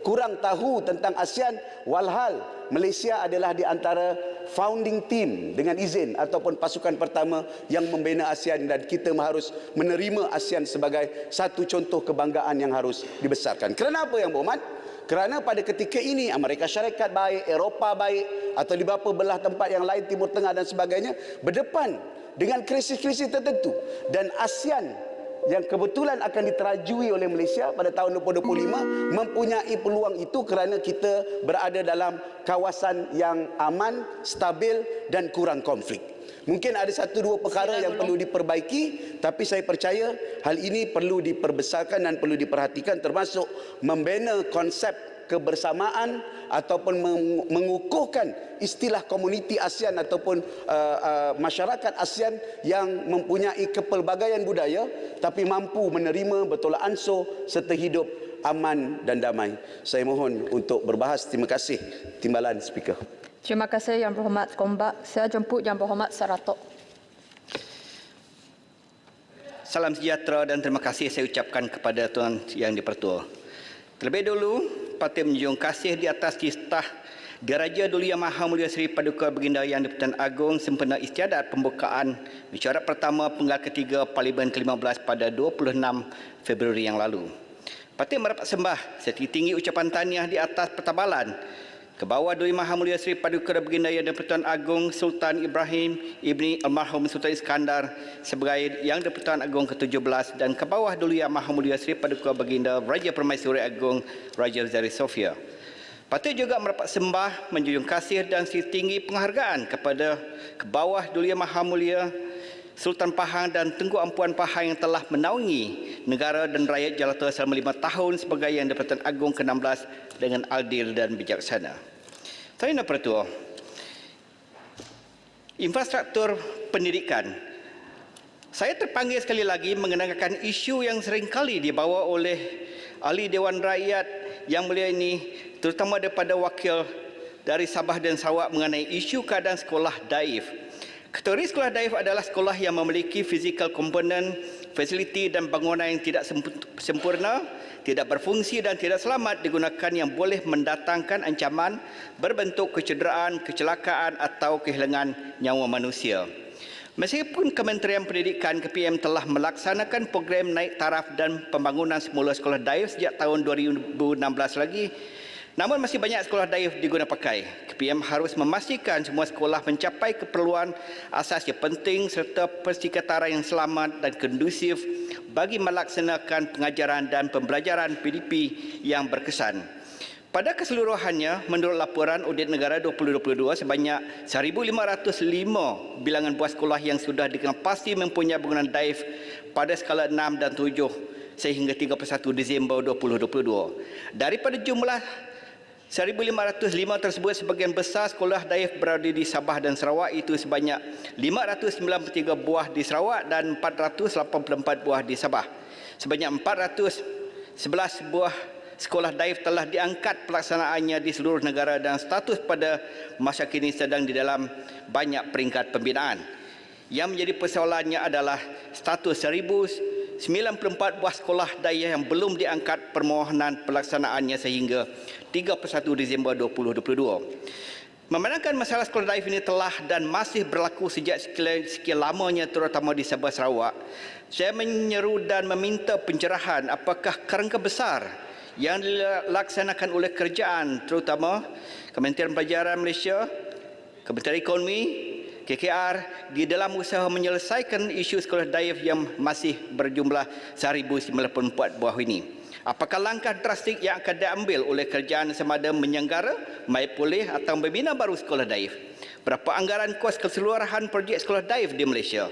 kurang tahu tentang ASEAN, walhal Malaysia adalah di antara founding team dengan izin ataupun pasukan pertama yang membina ASEAN, dan kita harus menerima ASEAN sebagai satu contoh kebanggaan yang harus dibesarkan. Kerana apa yang berhormat? Kerana pada ketika ini Amerika Syarikat baik, Eropah baik, atau di beberapa belah tempat yang lain, Timur Tengah dan sebagainya, berdepan dengan krisis-krisis tertentu, dan ASEAN yang kebetulan akan diterajui oleh Malaysia pada tahun 2025 mempunyai peluang itu kerana kita berada dalam kawasan yang aman, stabil dan kurang konflik. Mungkin ada satu dua perkara yang perlu diperbaiki, tapi saya percaya hal ini perlu diperbesarkan dan perlu diperhatikan, termasuk membina konsep kebersamaan ataupun mengukuhkan istilah komuniti ASEAN ataupun masyarakat ASEAN yang mempunyai kepelbagaian budaya tapi mampu menerima bertolak ansur serta hidup aman dan damai. Saya mohon untuk berbahas. Terima kasih Timbalan Speaker. Terima kasih Yang Berhormat Gombak. Saya jemput Yang Berhormat Saratok. Salam sejahtera dan terima kasih saya ucapkan kepada Tuan Yang di-Pertua. Terlebih dulu, patut menjunjung kasih di atas titah Diraja Duli Yang Maha Mulia Seri Paduka Baginda Yang di-Pertuan Agong sempena istiadat pembukaan mesyuarat pertama penggal ketiga Parlimen ke-15 pada 26 Februari yang lalu. Patut merapat sembah setinggi ucapan tahniah di atas pertabalan ke bawah Duli Maha Mulia Seri Paduka Baginda Yang di-Pertuan Agong Sultan Ibrahim Ibni Almarhum Sultan Iskandar sebagai Yang di-Pertuan Agong ke-17 dan ke bawah Duli Yang Maha Mulia Seri Paduka Baginda Raja Permaisuri Agong Raja Zari Sofia. Patut juga merapat sembah, menjunjung kasih dan setinggi penghargaan kepada ke bawah Duli Yang Maha Mulia Sultan Pahang dan Tengku Ampuan Pahang yang telah menaungi negara dan rakyat jelata selama 5 tahun sebagai Yang di-Pertuan Agong ke-16 dengan adil dan bijaksana. Tuan Yang Pertua, infrastruktur pendidikan. Saya terpanggil sekali lagi mengenakan isu yang seringkali dibawa oleh ahli Dewan Rakyat yang mulia ini, terutama daripada wakil dari Sabah dan Sarawak mengenai isu keadaan sekolah daif. Kategori sekolah daif adalah sekolah yang memiliki fizikal komponen, fasiliti dan bangunan yang tidak sempurna, tidak berfungsi dan tidak selamat digunakan yang boleh mendatangkan ancaman berbentuk kecederaan, kecelakaan atau kehilangan nyawa manusia. Meskipun Kementerian Pendidikan KPM telah melaksanakan program naik taraf dan pembangunan semula sekolah daif sejak tahun 2016 lagi, namun masih banyak sekolah daif diguna pakai. KPM harus memastikan semua sekolah mencapai keperluan asas yang penting serta persekitaran yang selamat dan kondusif bagi melaksanakan pengajaran dan pembelajaran PDP yang berkesan. Pada keseluruhannya, menurut laporan Audit Negara 2022, sebanyak 1,505 bilangan buah sekolah yang sudah dikenal pasti mempunyai bangunan daif pada skala 6 dan 7 sehingga 31 Disember 2022. Daripada jumlah 1,505 tersebut, sebagian besar sekolah daif berada di Sabah dan Sarawak, itu sebanyak 593 buah di Sarawak dan 484 buah di Sabah. Sebanyak 411 buah sekolah daif telah diangkat pelaksanaannya di seluruh negara dan status pada masa kini sedang di dalam banyak peringkat pembinaan. Yang menjadi persoalannya adalah status 1,094 buah sekolah daif yang belum diangkat permohonan pelaksanaannya sehingga 31 Disember 2022. Memandangkan masalah sekolah daif ini telah dan masih berlaku sejak sekian lamanya terutama di Sabah Sarawak, saya menyeru dan meminta pencerahan apakah kerangka besar yang dilaksanakan oleh kerajaan terutama Kementerian Pelajaran Malaysia, Kementerian Ekonomi, KKR di dalam usaha menyelesaikan isu sekolah daif yang masih berjumlah 1,094 buah ini. Apakah langkah drastik yang akan diambil oleh kerajaan sama ada menyenggara, mai pulih atau membina baru sekolah daif? Berapa anggaran kos keseluruhan projek sekolah daif di Malaysia?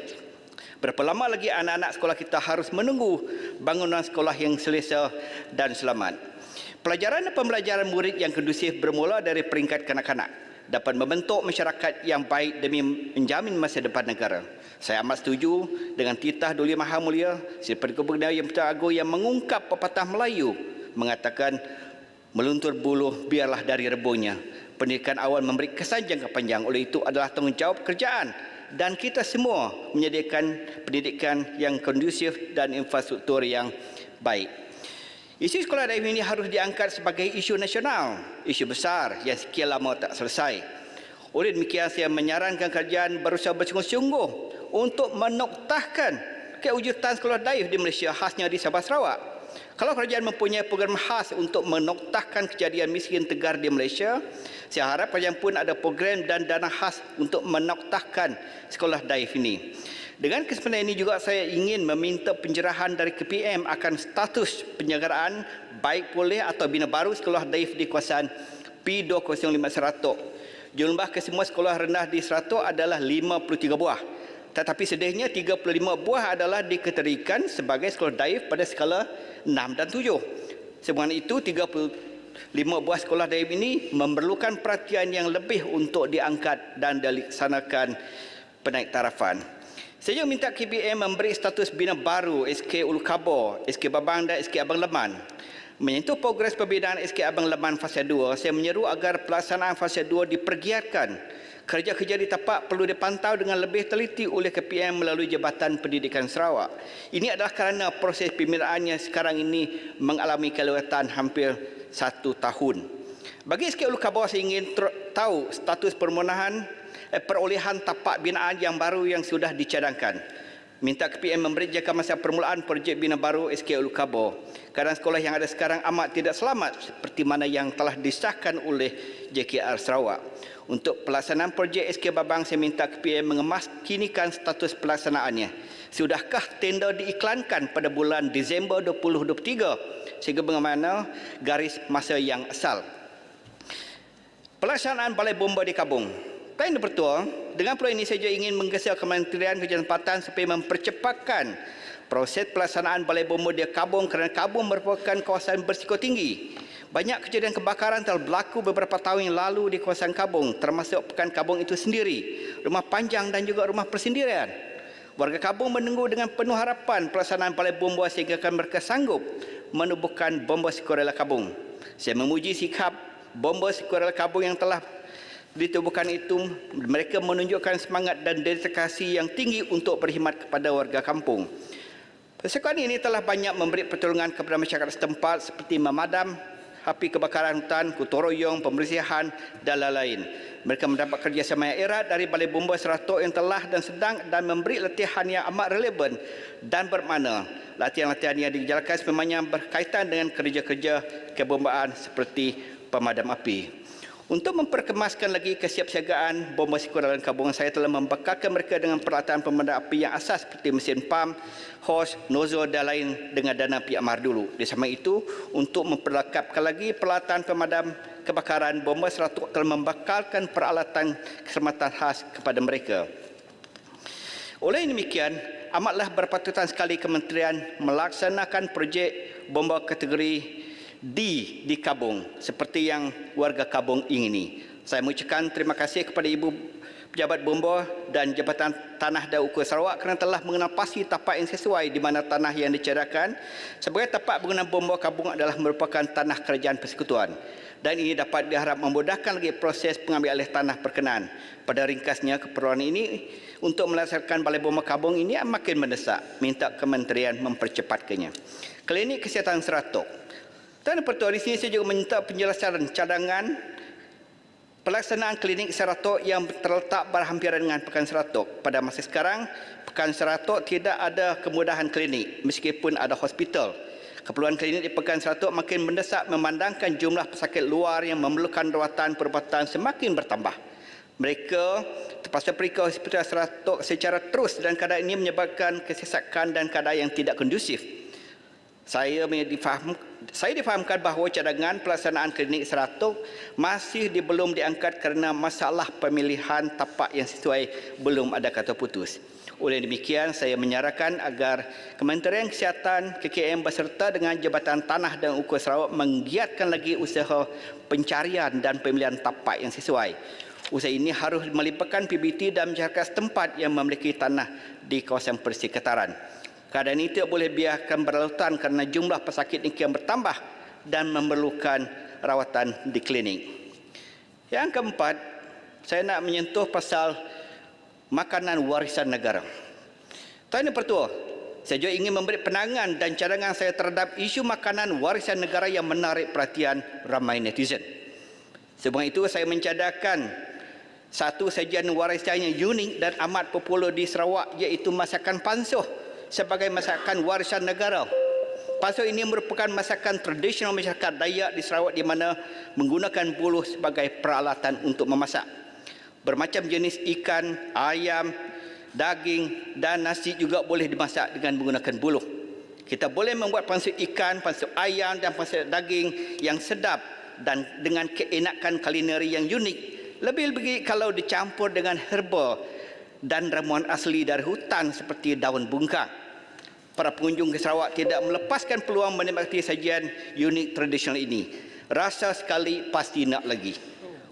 Berapa lama lagi anak-anak sekolah kita harus menunggu bangunan sekolah yang selesa dan selamat? Pelajaran dan pembelajaran murid yang kondusif bermula dari peringkat kanak-kanak dapat membentuk masyarakat yang baik demi menjamin masa depan negara. Saya amat setuju dengan titah Duli Maha Mulia Seri Paduka Baginda Yang di-Pertuan Agong yang mengungkap pepatah Melayu mengatakan, meluntur buluh biarlah dari rebungnya. Pendidikan awal memberi kesan jangka panjang, oleh itu adalah tanggungjawab kerajaan dan kita semua menyediakan pendidikan yang kondusif dan infrastruktur yang baik. Isu sekolah daif ini harus diangkat sebagai isu nasional, isu besar yang sekian lama tak selesai. Oleh demikian, saya menyarankan kerajaan berusaha bersungguh-sungguh untuk menoktahkan kewujudan sekolah daif di Malaysia, khasnya di Sabah Sarawak. Kalau kerajaan mempunyai program khas untuk menoktahkan kejadian miskin tegar di Malaysia, saya harap kerajaan pun ada program dan dana khas untuk menoktahkan sekolah daif ini. Dengan kesempatan ini juga saya ingin meminta pencerahan dari KPM akan status penjagaan baik pulih atau bina baru sekolah daif di kawasan P205 Seratok. Jumlah kesemua sekolah rendah di Seratok adalah 53 buah. Tetapi sedihnya 35 buah adalah dikategorikan sebagai sekolah daif pada skala 6 dan 7. Sebagaimana itu, 35 buah sekolah daif ini memerlukan perhatian yang lebih untuk diangkat dan dilaksanakan penaiktarafan. Saya juga minta KPM memberi status bina baru SK Ulu Kabo, SK Babang dan SK Abang Leman. Menyentuh progres pembinaan SK Abang Leman fasa 2, saya menyeru agar pelaksanaan fasa 2 dipergiatkan. Kerja-kerja di tapak perlu dipantau dengan lebih teliti oleh KPM melalui Jabatan Pendidikan Sarawak. Ini adalah kerana proses pembinaannya sekarang ini mengalami kelewatan hampir 1 tahun. Bagi SK Ulu Kabo, saya ingin tahu status perolehan tapak binaan yang baru yang sudah dicadangkan. Minta KPM memberi jangka masa permulaan projek bina baru SK Ulu Kabo. Kerana sekolah yang ada sekarang amat tidak selamat seperti mana yang telah disahkan oleh JKR Sarawak. Untuk pelaksanaan projek SK Babang, saya minta KPM mengemaskinikan status pelaksanaannya. Sudahkah tender diiklankan pada bulan Disember 2023 sehingga bagaimana garis masa yang asal? Pelaksanaan Balai Bomba di Kabung. Tuan Yang Bertuah, dengan proyek ini saya juga ingin menggesa Kementerian Kerjaan Tempatan supaya mempercepatkan proses pelaksanaan Balai Bomba di Kabung kerana Kabung merupakan kawasan berisiko tinggi. Banyak kejadian kebakaran telah berlaku beberapa tahun yang lalu di kawasan Kabung, termasuk Pekan Kabung itu sendiri, Rumah Panjang dan juga Rumah Persendirian. Warga Kabung menunggu dengan penuh harapan pelaksanaan Balai Bomba sehingga mereka sanggup menubuhkan bomba sukarela Kabung. Saya memuji sikap bomba sukarela Kabung yang telah ditubuhkan itu. Mereka menunjukkan semangat dan dedikasi yang tinggi untuk berkhidmat kepada warga kampung. Pasukan ini telah banyak memberi pertolongan kepada masyarakat setempat seperti memadam api kebakaran hutan, gotong royong, pembersihan dan lain-lain. Mereka mendapat kerjasama yang erat dari Balai Bomba Seratok yang telah dan sedang dan memberi latihan yang amat relevan dan bermakna. Latihan-latihan yang dijalankan semuanya berkaitan dengan kerja-kerja kebombaan seperti pemadam api. Untuk memperkemaskan lagi kesiapsiagaan bomba sukarela Kabung, saya telah membekalkan mereka dengan peralatan pemadam api yang asas seperti mesin pam, hos, nozzle dan lain dengan dana pihak MAR dulu. Di samping itu, untuk memperlengkapkan lagi peralatan pemadam kebakaran, Bomba Seratok telah membekalkan peralatan keselamatan khas kepada mereka. Oleh demikian, amatlah berpatutan sekali Kementerian melaksanakan projek bomba kategori di Kabung seperti yang warga Kabung ingini. Saya mengucapkan terima kasih kepada Ibu Pejabat Bomba dan Jabatan Tanah dan Ukur Sarawak kerana telah mengenapasi tapak yang sesuai di mana tanah yang dicadangkan sebagai tapak bangunan bomba Kabung adalah merupakan tanah kerajaan persekutuan. Dan ini dapat diharap memudahkan lagi proses pengambil alih tanah berkenaan. Pada ringkasnya, keperluan ini untuk melaksanakan Balai Bomba Kabung ini makin mendesak. Minta Kementerian mempercepatkannya. Klinik Kesihatan Seratok. Dan Pertua, di sini saya juga minta penjelasan cadangan pelaksanaan klinik Seratok yang terletak berhampiran dengan Pekan Seratok. Pada masa sekarang, Pekan Seratok tidak ada kemudahan klinik meskipun ada hospital. Keperluan klinik di Pekan Seratok makin mendesak memandangkan jumlah pesakit luar yang memerlukan rawatan perubatan semakin bertambah. Mereka terpaksa pergi ke hospital Seratok secara terus dan keadaan ini menyebabkan kesesakan dan keadaan yang tidak kondusif. Saya difahamkan bahawa cadangan pelaksanaan klinik Seratok masih belum diangkat kerana masalah pemilihan tapak yang sesuai belum ada kata putus. Oleh demikian, saya menyarankan agar Kementerian Kesihatan KKM beserta dengan Jabatan Tanah dan Ukur Sarawak menggiatkan lagi usaha pencarian dan pemilihan tapak yang sesuai. Usaha ini harus melibatkan PBT dan masyarakat setempat yang memiliki tanah di kawasan persekitaran. Keadaan ini tidak boleh biarkan berlalutan kerana jumlah pesakit ini kian bertambah dan memerlukan rawatan di klinik. Yang keempat, saya nak menyentuh pasal makanan warisan negara. Tuan Yang Pertua, Saya juga ingin memberi pandangan dan cadangan saya terhadap isu makanan warisan negara yang menarik perhatian ramai netizen. Sebab itu saya mencadangkan satu sajian warisan yang unik dan amat popular di Sarawak, iaitu masakan pansuh sebagai masakan warisan negara. Pansuh ini merupakan masakan tradisional masyarakat Dayak di Sarawak di mana menggunakan buluh sebagai peralatan untuk memasak. Bermacam jenis ikan, ayam, daging dan nasi juga boleh dimasak dengan menggunakan buluh. Kita boleh membuat pansuh ikan, pansuh ayam dan pansuh daging yang sedap dan dengan keenakan kulineri yang unik. Lebih-lebih kalau dicampur dengan herba dan ramuan asli dari hutan seperti daun bungkang. Para pengunjung ke Sarawak tidak melepaskan peluang menikmati sajian unik tradisional ini. Rasa sekali pasti nak lagi.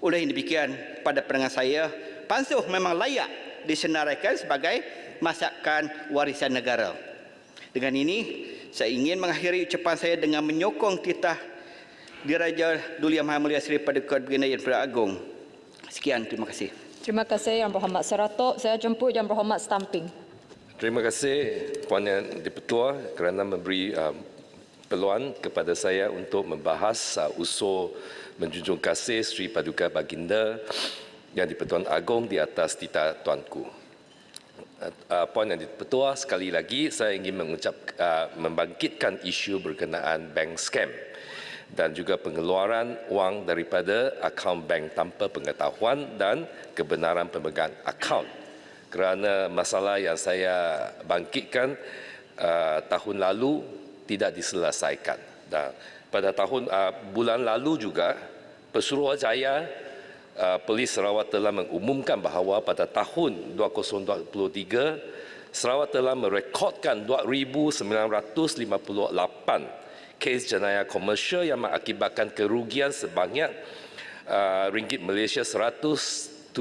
Oleh yang demikian, pada pandangan saya, pansuh memang layak disenaraikan sebagai masakan warisan negara. Dengan ini, saya ingin mengakhiri ucapan saya dengan menyokong titah Diraja Duli Yang Maha Mulia Seri Paduka Baginda Yang Pertua Agong. Sekian, terima kasih. Terima kasih Yang Berhormat Seratok. Saya jemput Yang Berhormat Stamping. Terima kasih Puan Yang Dipertua kerana memberi peluang kepada saya untuk membahas usul menjunjung kasih Seri Paduka Baginda Yang di-Pertuan Agong di atas titah tuanku. Puan Yang Dipertua, sekali lagi saya ingin membangkitkan isu berkenaan bank scam dan juga pengeluaran wang daripada akaun bank tanpa pengetahuan dan kebenaran pemegang akaun. Kerana masalah yang saya bangkitkan tahun lalu tidak diselesaikan. Dan pada bulan lalu juga, Pesuruhjaya Polis Sarawak telah mengumumkan bahawa pada tahun 2023 Sarawak telah merekodkan 2,958 kes jenayah komersial yang mengakibatkan kerugian sebanyak ringgit Malaysia 117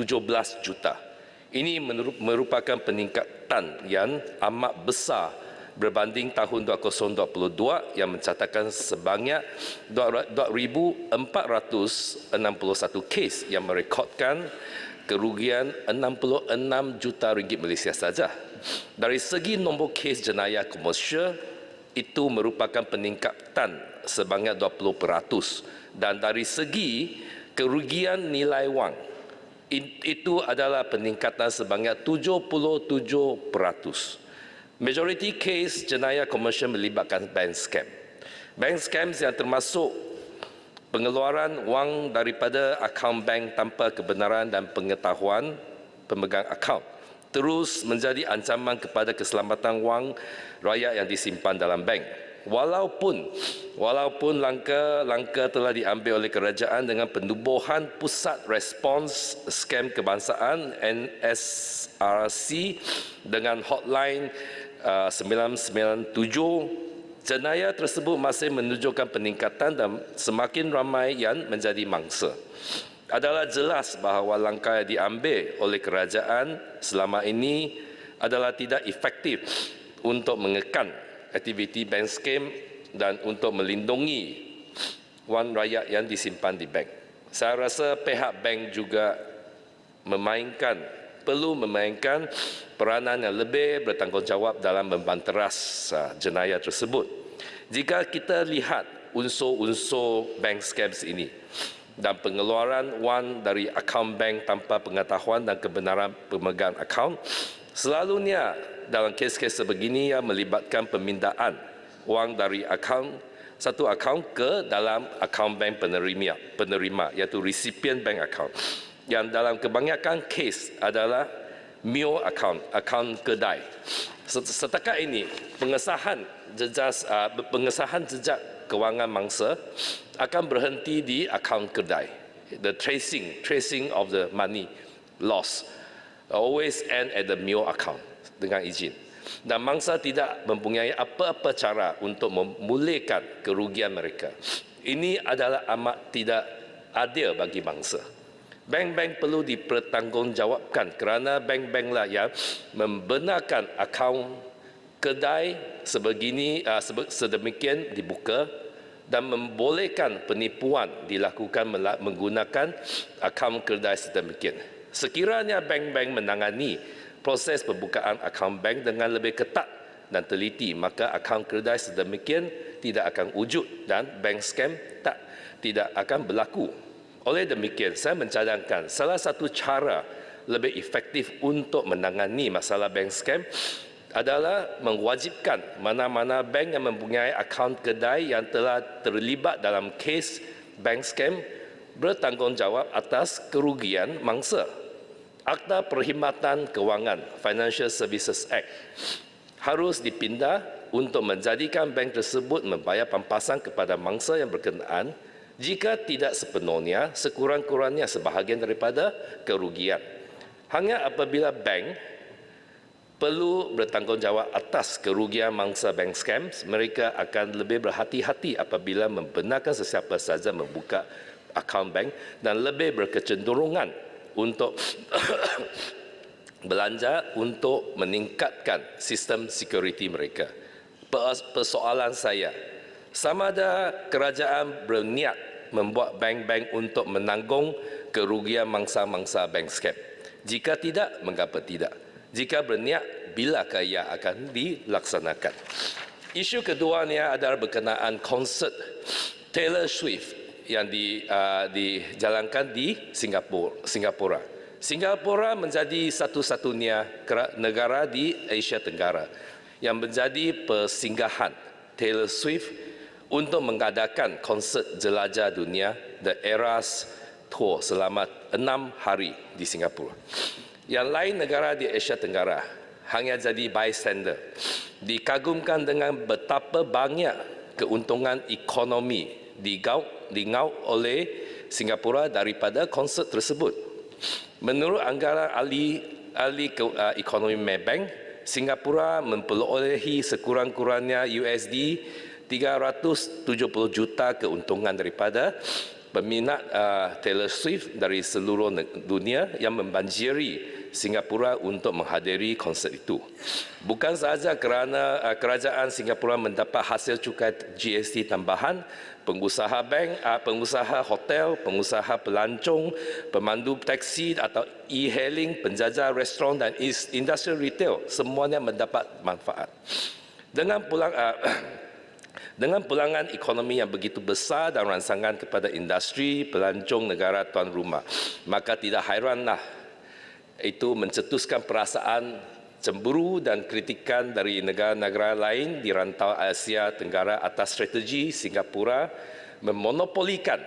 juta. Ini merupakan peningkatan yang amat besar berbanding tahun 2022 yang mencatatkan sebanyak 2,461 kes yang merekodkan kerugian 66 juta ringgit Malaysia saja. Dari segi nombor kes jenayah komersial, itu merupakan peningkatan sebanyak 20%. Dan dari segi kerugian nilai wang, itu adalah peningkatan sebanyak 77%. Majoriti kes jenayah komersial melibatkan bank scam. Bank scam yang termasuk pengeluaran wang daripada akaun bank tanpa kebenaran dan pengetahuan pemegang akaun terus menjadi ancaman kepada keselamatan wang rakyat yang disimpan dalam bank. Walaupun langkah telah diambil oleh kerajaan dengan penubuhan Pusat Respons Skam Kebangsaan NSRC dengan hotline 997, jenayah tersebut masih menunjukkan peningkatan dan semakin ramai yang menjadi mangsa. Adalah jelas bahawa langkah yang diambil oleh kerajaan selama ini adalah tidak efektif untuk mengekan aktiviti bank scam dan untuk melindungi wang rakyat yang disimpan di bank. Saya rasa pihak bank juga perlu memainkan peranan yang lebih bertanggungjawab dalam membanteras jenayah tersebut. Jika kita lihat unsur-unsur bank scams ini dan pengeluaran wang dari akaun bank tanpa pengetahuan dan kebenaran pemegang akaun, selalunya dalam kes-kes sebegini yang melibatkan pemindahan wang dari satu akaun ke dalam akaun bank penerima iaitu recipient bank account, yang dalam kebanyakan kes adalah MIO akaun kedai. Setakat ini pengesahan jejak kewangan mangsa akan berhenti di akaun kedai. The tracing of the money loss always end at the MIO account dengan izin. Dan mangsa tidak mempunyai apa-apa cara untuk memulihkan kerugian mereka. Ini adalah amat tidak adil bagi mangsa. Bank-bank perlu dipertanggungjawabkan kerana bank-banklah yang membenarkan akaun kedai sedemikian dibuka dan membolehkan penipuan dilakukan menggunakan akaun kedai sedemikian. Sekiranya bank-bank menangani proses pembukaan akaun bank dengan lebih ketat dan teliti, maka akaun kedai sedemikian tidak akan wujud dan bank scam tidak akan berlaku. Oleh demikian, saya mencadangkan salah satu cara lebih efektif untuk menangani masalah bank scam adalah mewajibkan mana-mana bank yang mempunyai akaun kedai yang telah terlibat dalam kes bank scam bertanggungjawab atas kerugian mangsa. Akta Perkhidmatan Kewangan Financial Services Act harus dipindah untuk menjadikan bank tersebut membayar pampasan kepada mangsa yang berkenaan jika tidak sepenuhnya sekurang-kurangnya sebahagian daripada kerugian. Hanya apabila bank perlu bertanggungjawab atas kerugian mangsa bank scam, mereka akan lebih berhati-hati apabila membenarkan sesiapa sahaja membuka akaun bank dan lebih berkecenderungan untuk belanja untuk meningkatkan sistem security mereka. Persoalan saya, sama ada kerajaan berniat membuat bank-bank untuk menanggung kerugian mangsa-mangsa bank scam? Jika tidak, mengapa tidak? Jika berniat, bilakah ia akan dilaksanakan? Isu keduanya adalah berkenaan konsert Taylor Swift yang dijalankan di Singapura. Singapura menjadi satu-satunya negara di Asia Tenggara yang menjadi persinggahan Taylor Swift untuk mengadakan konsert jelajah dunia The Eras Tour selama 6 hari di Singapura. Yang lain negara di Asia Tenggara hanya jadi bystander. Dikagumkan dengan betapa banyak keuntungan ekonomi digaup oleh Singapura daripada konsert tersebut. Menurut anggaran ahli ekonomi Maybank, Singapura memperolehi sekurang-kurangnya USD 370 juta keuntungan daripada peminat Taylor Swift dari seluruh dunia yang membanjiri Singapura untuk menghadiri konsert itu. Bukan sahaja kerana kerajaan Singapura mendapat hasil cukai GST tambahan, pengusaha bank, pengusaha hotel, pengusaha pelancong, pemandu taksi atau e-hailing, penjajah restoran dan industri retail semuanya mendapat manfaat. Dengan pulangan ekonomi yang begitu besar dan rangsangan kepada industri pelancong negara tuan rumah, maka tidak hairanlah itu mencetuskan perasaan cemburu dan kritikan dari negara-negara lain di rantau Asia Tenggara atas strategi Singapura memonopolikan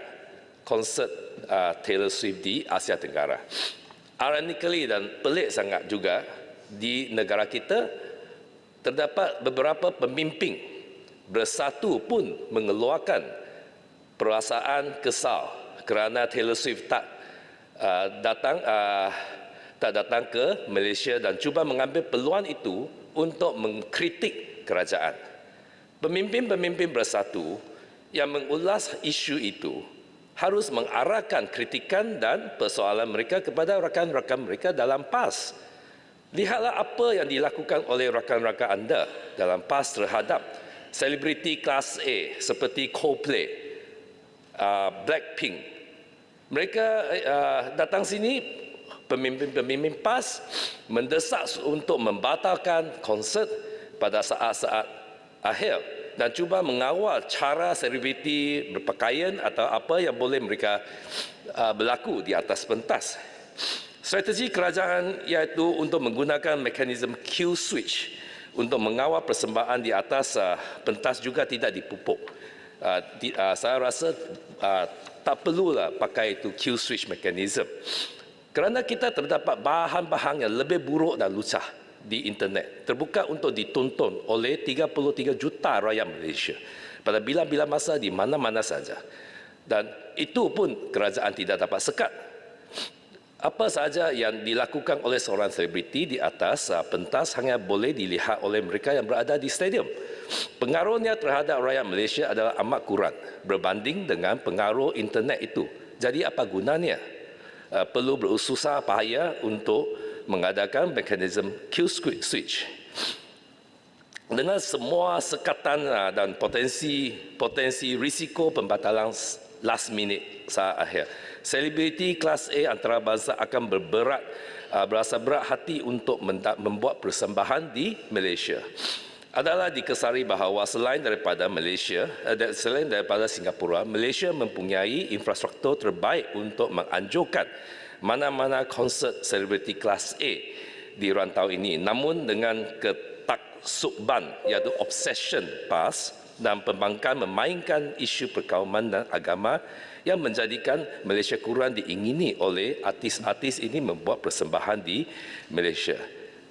konsert Taylor Swift di Asia Tenggara. Ironically dan pelik sangat juga, di negara kita terdapat beberapa pemimpin bersatu pun mengeluarkan perasaan kesal kerana Taylor Swift tak datang ke Malaysia dan cuba mengambil peluang itu untuk mengkritik kerajaan. Pemimpin-pemimpin bersatu yang mengulas isu itu harus mengarahkan kritikan dan persoalan mereka kepada rakan-rakan mereka dalam PAS. Lihatlah apa yang dilakukan oleh rakan-rakan anda dalam PAS terhadap selebriti kelas A seperti Coldplay, Blackpink. Mereka datang sini, pemimpin-pemimpin PAS mendesak untuk membatalkan konsert pada saat-saat akhir dan cuba mengawal cara selebriti berpakaian atau apa yang boleh mereka berlaku di atas pentas. Strategi kerajaan iaitu untuk menggunakan mekanisme Q switch untuk mengawal persembahan di atas pentas juga tidak dipupuk. Saya rasa tak perlulah pakai itu Q switch mechanism. Kerana kita terdapat bahan-bahan yang lebih buruk dan lucah di internet, terbuka untuk ditonton oleh 33 juta rakyat Malaysia pada bila-bila masa di mana-mana saja. Dan itu pun kerajaan tidak dapat sekat. Apa sahaja yang dilakukan oleh seorang selebriti di atas pentas hanya boleh dilihat oleh mereka yang berada di stadium. Pengaruhnya terhadap rakyat Malaysia adalah amat kurang berbanding dengan pengaruh internet itu. Jadi apa gunanya? Perlu berusaha payah untuk mengadakan mekanisme Q switch. Dengan semua sekatan dan potensi risiko pembatalan last minute saat akhir, selebriti kelas A antarabangsa akan berasa berat hati untuk membuat persembahan di Malaysia. adalah dikesari bahawa selain daripada Singapura, Malaysia mempunyai infrastruktur terbaik untuk menganjurkan mana-mana konsert selebriti kelas A di rantau ini. Namun dengan ketaksubban, iaitu obsession PAS dan pembangkang memainkan isu perkauman dan agama yang menjadikan Malaysia kurang diingini oleh artis-artis ini membuat persembahan di Malaysia.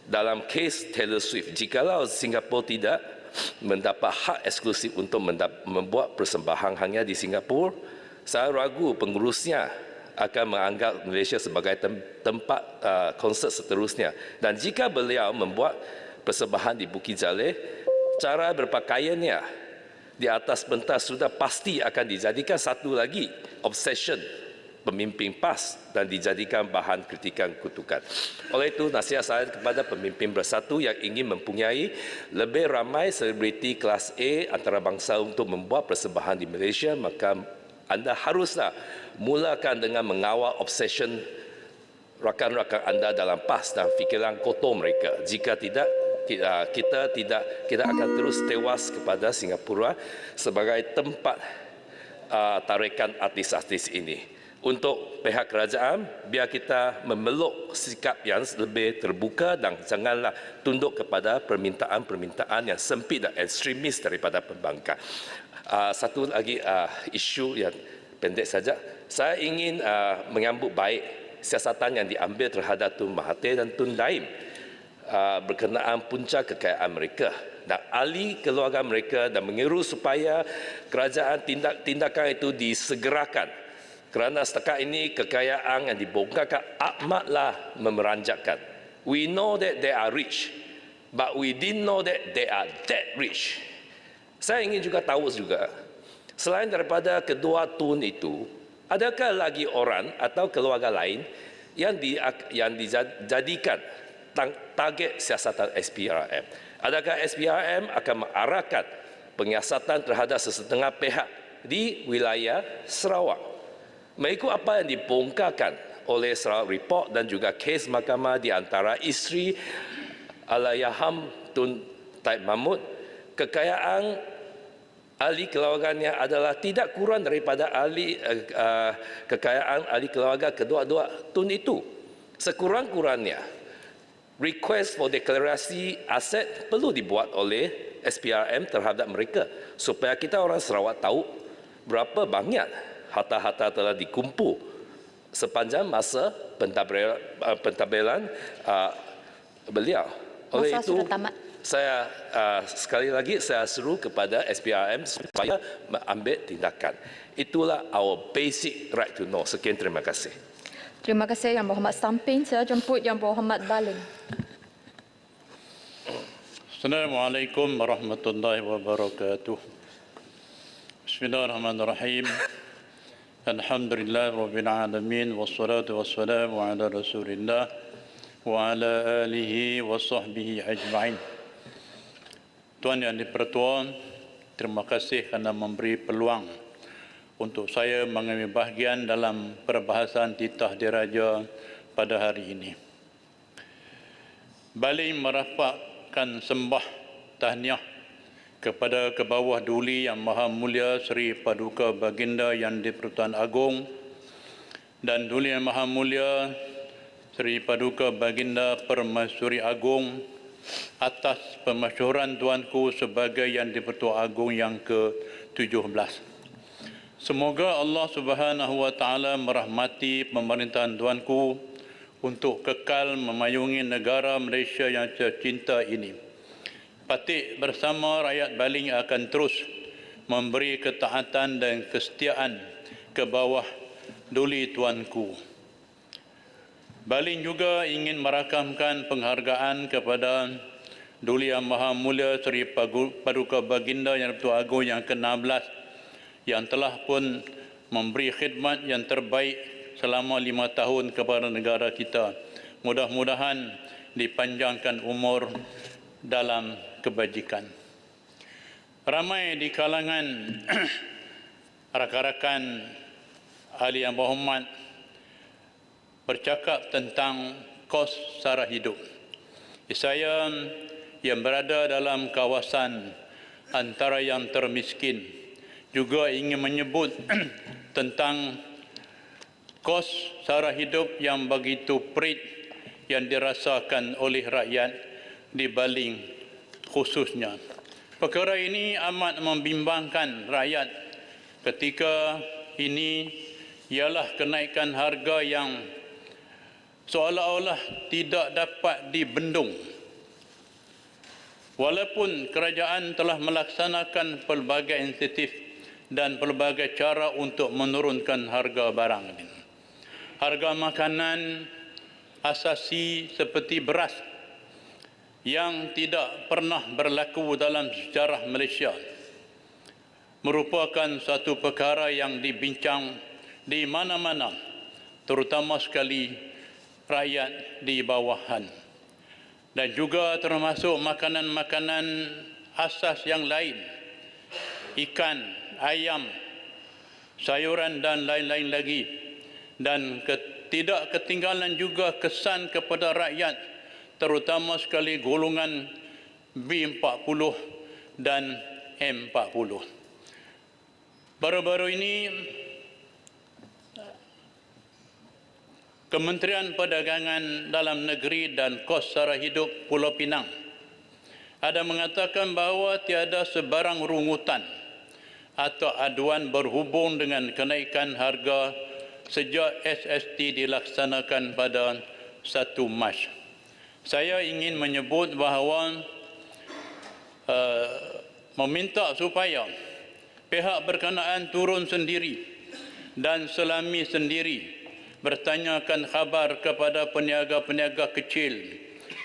Dalam kes Taylor Swift, jikalau Singapura tidak mendapat hak eksklusif untuk membuat persembahan hanya di Singapura, saya ragu pengurusnya akan menganggap Malaysia sebagai tempat konsert seterusnya. Dan jika beliau membuat persembahan di Bukit Jalil, cara berpakaiannya di atas pentas sudah pasti akan dijadikan satu lagi obsession pemimpin PAS dan dijadikan bahan kritikan kutukan. Oleh itu, nasihat saya kepada pemimpin bersatu yang ingin mempunyai lebih ramai selebriti kelas A antarabangsa untuk membuat persembahan di Malaysia, maka anda haruslah mulakan dengan mengawal obsession rakan-rakan anda dalam PAS dan fikiran kotor mereka. Jika tidak, kita akan terus tewas kepada Singapura sebagai tempat tarikan artis-artis ini. Untuk pihak kerajaan, biar kita memeluk sikap yang lebih terbuka dan janganlah tunduk kepada permintaan-permintaan yang sempit dan ekstremis daripada pembangkang. Satu lagi isu yang pendek saja. Saya ingin menyambut baik siasatan yang diambil terhadap Tun Mahathir dan Tun Daim berkenaan punca kekayaan mereka dan ahli keluarga mereka dan menyeru supaya kerajaan tindakan itu disegerakan. Kerana setakat ini kekayaan yang dibongkarkan amatlah memeranjatkan. We know that they are rich, but we didn't know that they are that rich. Saya ingin juga tahu juga, selain daripada kedua tun itu, adakah lagi orang atau keluarga lain yang dijadikan target siasatan SPRM? Adakah SPRM akan mengarahkan penyiasatan terhadap sesetengah pihak di wilayah Sarawak? Mengikut apa yang dibongkarkan oleh Sarawak Report dan juga kes mahkamah di antara isteri Allahyarham Tun Taib Mahmud, kekayaan ahli keluarganya adalah tidak kurang daripada kekayaan ahli keluarga kedua-dua tun itu. Sekurang-kurangnya, request for deklarasi aset perlu dibuat oleh SPRM terhadap mereka supaya kita orang Sarawak tahu berapa banyak harta-harta telah dikumpul sepanjang masa pentadbiran beliau. Oleh Masa itu, sudah tamat. saya sekali lagi saya seru kepada SPRM supaya mengambil tindakan. Itulah our basic right to know. Sekian, terima kasih. Terima kasih Yang Berhormat Samping. Saya jemput Yang Berhormat Baling. Assalamualaikum warahmatullahi wabarakatuh. Bismillahirrahmanirrahim. Alhamdulillah Rabbil Alamin. Wassalatu wassalamu ala Rasulillah wa ala alihi wa sahbihi ajma'in. Tuan Yang Dipertua, terima kasih kerana memberi peluang untuk saya mengambil bahagian dalam perbahasan titah diraja pada hari ini. Baling merapatkan sembah tahniah kepada Kebawah Duli Yang Maha Mulia Seri Paduka Baginda Yang di-Pertuan Agong dan Duli Yang Maha Mulia Seri Paduka Baginda Permaisuri Agong atas pemasyhuran tuanku sebagai Yang di-Pertuan Agong yang ke-17. Semoga Allah Subhanahu wa taala merahmati pemerintahan tuanku untuk kekal memayungi negara Malaysia yang tercinta ini. Patik bersama rakyat Baling akan terus memberi ketaatan dan kesetiaan ke bawah Duli tuanku. Baling juga ingin merakamkan penghargaan kepada Duli Yang Maha Mulia Seri Paduka Baginda Yang di-Pertuan Agong yang ke-16 yang telah pun memberi khidmat yang terbaik selama 5 tahun kepada negara kita. Mudah-mudahan dipanjangkan umur dalam kebajikan. Ramai di kalangan rakan-rakan ahli yang berhormat bercakap tentang kos sara hidup. Saya yang berada dalam kawasan antara yang termiskin. Juga ingin menyebut tentang kos sara hidup yang begitu perit yang dirasakan oleh rakyat di Baling khususnya. Perkara ini amat membimbangkan rakyat ketika ini ialah kenaikan harga yang seolah-olah tidak dapat dibendung. Walaupun kerajaan telah melaksanakan pelbagai insentif dan pelbagai cara untuk menurunkan harga barang ini. Harga makanan asasi seperti beras yang tidak pernah berlaku dalam sejarah Malaysia merupakan satu perkara yang dibincang di mana-mana, terutama sekali rakyat di bawahan. Dan juga termasuk makanan-makanan asas yang lain, ikan, ayam, sayuran dan lain-lain lagi. Dan tidak ketinggalan juga kesan kepada rakyat, terutama sekali golongan B40 dan M40. Baru-baru ini Kementerian Perdagangan Dalam Negeri dan Kos Sara Hidup Pulau Pinang ada mengatakan bahawa tiada sebarang rungutan atau aduan berhubung dengan kenaikan harga sejak SST dilaksanakan pada 1 Mac. Saya ingin menyebut bahawa meminta supaya pihak berkenaan turun sendiri dan selami sendiri bertanyakan khabar kepada peniaga-peniaga kecil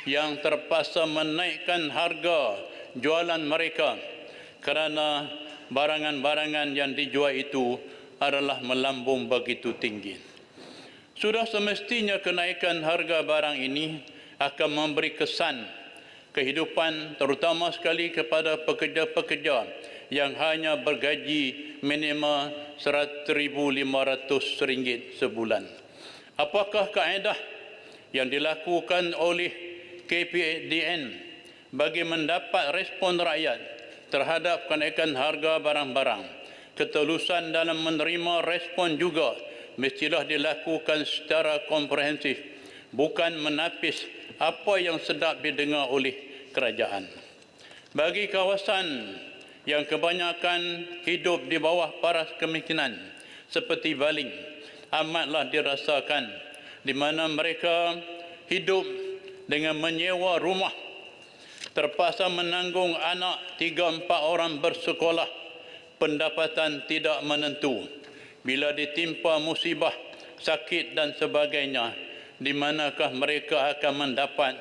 yang terpaksa menaikkan harga jualan mereka kerana barangan-barangan yang dijual itu adalah melambung begitu tinggi. Sudah semestinya kenaikan harga barang ini akan memberi kesan kehidupan terutama sekali kepada pekerja-pekerja yang hanya bergaji minima RM1,500 sebulan. Apakah kaedah yang dilakukan oleh KPDN bagi mendapat respon rakyat terhadap kenaikan harga barang-barang? Ketulusan dalam menerima respon juga mestilah dilakukan secara komprehensif, bukan menapis apa yang sedap didengar oleh kerajaan. Bagi kawasan yang kebanyakan hidup di bawah paras kemiskinan seperti Baling, amatlah dirasakan di mana mereka hidup dengan menyewa rumah, terpaksa menanggung anak 3-4 orang bersekolah, pendapatan tidak menentu. Bila ditimpa musibah, sakit dan sebagainya, di manakah mereka akan mendapat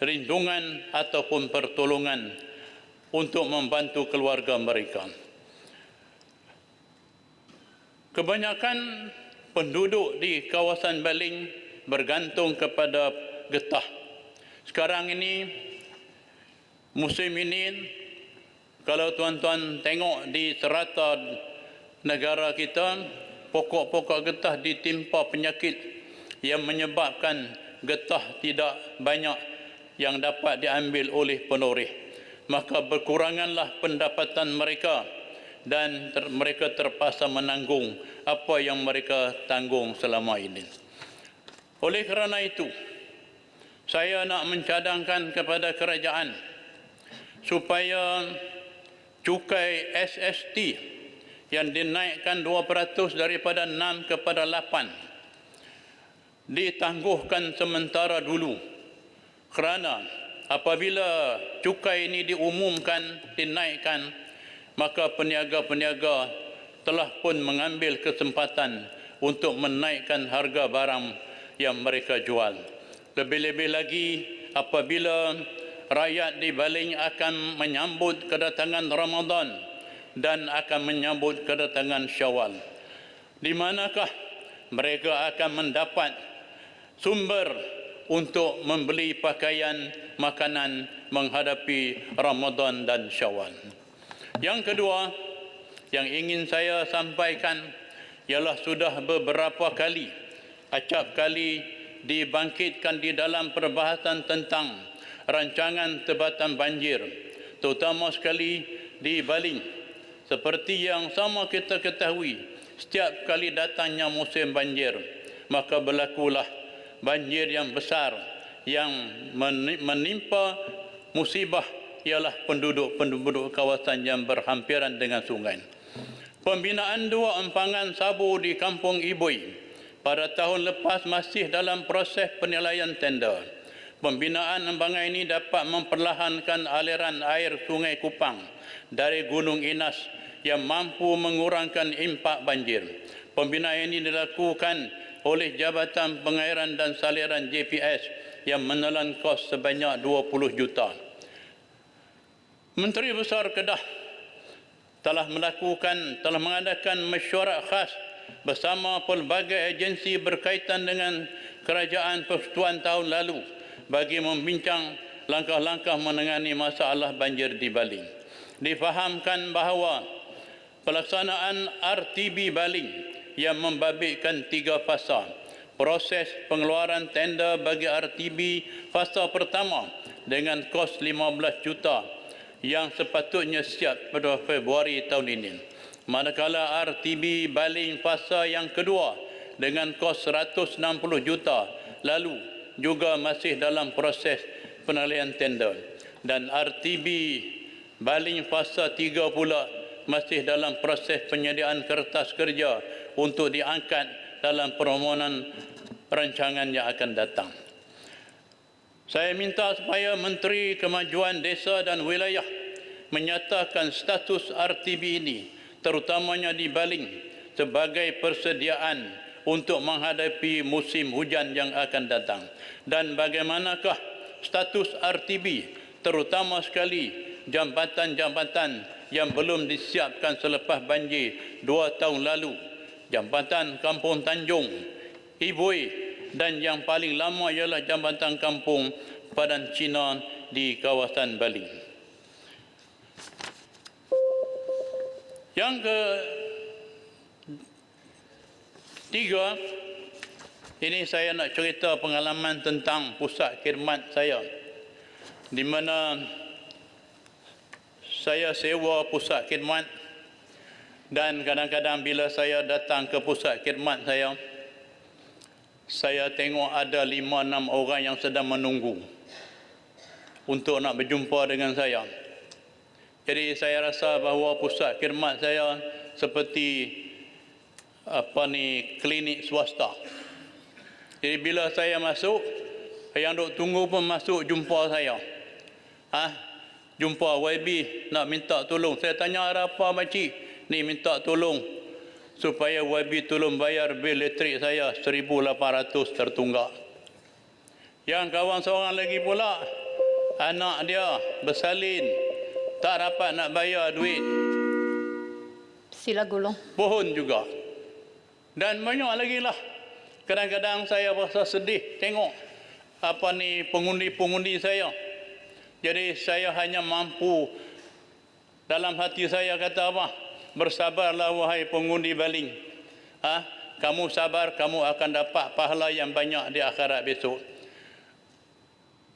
rindungan ataupun pertolongan untuk membantu keluarga mereka? Kebanyakan penduduk di kawasan Baling bergantung kepada getah. Sekarang ini, musim ini, kalau tuan-tuan tengok di serata negara kita, pokok-pokok getah ditimpa penyakit yang menyebabkan getah tidak banyak yang dapat diambil oleh penoreh. Maka berkuranganlah pendapatan mereka dan mereka terpaksa menanggung apa yang mereka tanggung selama ini. Oleh kerana itu, saya nak mencadangkan kepada kerajaan supaya cukai SST yang dinaikkan 2% daripada 6 kepada 8 ditangguhkan sementara dulu, kerana apabila cukai ini diumumkan, dinaikkan, maka peniaga-peniaga telah pun mengambil kesempatan untuk menaikkan harga barang yang mereka jual. Lebih-lebih lagi apabila rakyat di Baling akan menyambut kedatangan Ramadan dan akan menyambut kedatangan Syawal, di manakah mereka akan mendapat sumber untuk membeli pakaian, makanan menghadapi Ramadan dan Syawal. Yang kedua yang ingin saya sampaikan ialah sudah beberapa kali, acap kali dibangkitkan di dalam perbahasan tentang rancangan tebatan banjir, terutama sekali di Baling. Seperti yang sama kita ketahui, setiap kali datangnya musim banjir, maka berlakulah banjir yang besar yang menimpa musibah ialah penduduk kawasan yang berhampiran dengan sungai. Pembinaan 2 empangan sabu di Kampung Ibui pada tahun lepas masih dalam proses penilaian tender. Pembinaan empangan ini dapat memperlahankan aliran air Sungai Kupang dari Gunung Inas yang mampu mengurangkan impak banjir. Pembinaan ini dilakukan oleh Jabatan Pengairan dan Saliran JPS yang menelan kos sebanyak 20 juta. Menteri Besar Kedah telah mengadakan mesyuarat khas bersama pelbagai agensi berkaitan dengan kerajaan persekutuan tahun lalu bagi membincang langkah-langkah menangani masalah banjir di Baling. Difahamkan bahawa pelaksanaan RTB Baling yang membabitkan 3 fasa. Proses pengeluaran tender bagi RTB fasa pertama dengan kos 15 juta yang sepatutnya siap pada Februari tahun ini. Manakala RTB Baling fasa yang kedua dengan kos 160 juta lalu juga masih dalam proses penilaian tender. Dan RTB Baling fasa 3 pula masih dalam proses penyediaan kertas kerja untuk diangkat dalam permohonan rancangan yang akan datang. Saya minta supaya Menteri Kemajuan Desa dan Wilayah menyatakan status RTB ini, terutamanya di Baling, sebagai persediaan untuk menghadapi musim hujan yang akan datang. Dan bagaimanakah status RTB, terutama sekali jambatan-jambatan yang belum disiapkan selepas banjir 2 tahun lalu, Jambatan Kampung Tanjung, Ibui, dan yang paling lama ialah Jambatan Kampung Padan Cina di kawasan Baling. Yang ketiga, ini saya nak cerita pengalaman tentang pusat khidmat saya, di mana saya sewa pusat khidmat dan kadang-kadang bila saya datang ke pusat khidmat saya tengok ada 5-6 orang yang sedang menunggu untuk nak berjumpa dengan saya. Jadi saya rasa bahawa pusat khidmat saya seperti klinik swasta. Jadi bila saya masuk, yang duk tunggu pun masuk jumpa saya. Jumpa YB nak minta tolong. Saya tanya ada apa makcik? Ni minta tolong supaya YB tolong bayar bil elektrik saya 1,800 tertunggak. Yang kawan seorang lagi pula, anak dia bersalin, tak dapat nak bayar duit. Sila gulung. Pohon juga. Dan banyak lagi lah. Kadang-kadang saya rasa sedih tengok pengundi-pengundi saya. Jadi saya hanya mampu dalam hati saya kata apa? Bersabarlah wahai pengundi Baling. Kamu sabar, kamu akan dapat pahala yang banyak di akhirat besok.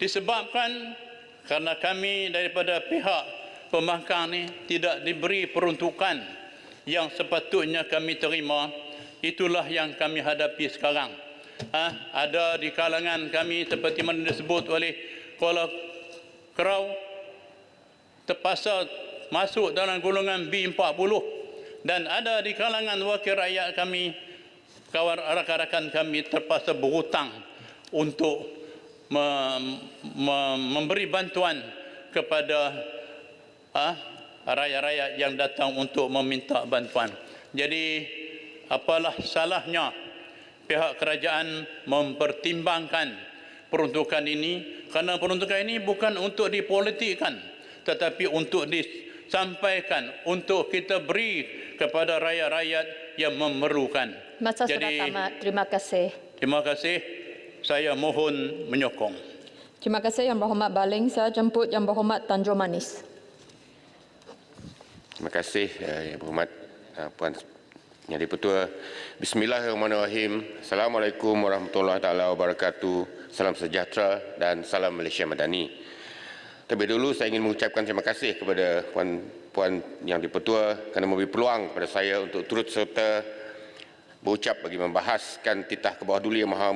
Disebabkan karena kami daripada pihak pembangkang ni tidak diberi peruntukan yang sepatutnya kami terima, itulah yang kami hadapi sekarang. Ada di kalangan kami seperti mana disebut oleh Kuala Kerau terpaksa masuk dalam golongan B40, dan ada di kalangan wakil rakyat kami, kawan rakan-rakan kami terpaksa berhutang untuk memberi bantuan kepada rakyat-rakyat yang datang untuk meminta bantuan. Jadi apalah salahnya pihak kerajaan mempertimbangkan peruntukan ini, kerana peruntukan ini bukan untuk dipolitikkan tetapi untuk disampaikan, untuk kita beri kepada rakyat-rakyat yang memerlukan. Masa sudah tamat. Terima kasih. Terima kasih. Saya mohon menyokong. Terima kasih Yang Berhormat Baling. Saya jemput Yang Berhormat Tanjung Manis. Terima kasih Yang Berhormat Puan Yang Dipertua. Bismillahirrahmanirrahim. Assalamualaikum warahmatullahi taala wabarakatuh. Salam sejahtera dan salam Malaysia Madani. Terlebih dulu saya ingin mengucapkan terima kasih kepada Puan Yang di-Pertua kerana memberi peluang kepada saya untuk turut serta berucap bagi membahaskan titah ke bawah duli Yang Maha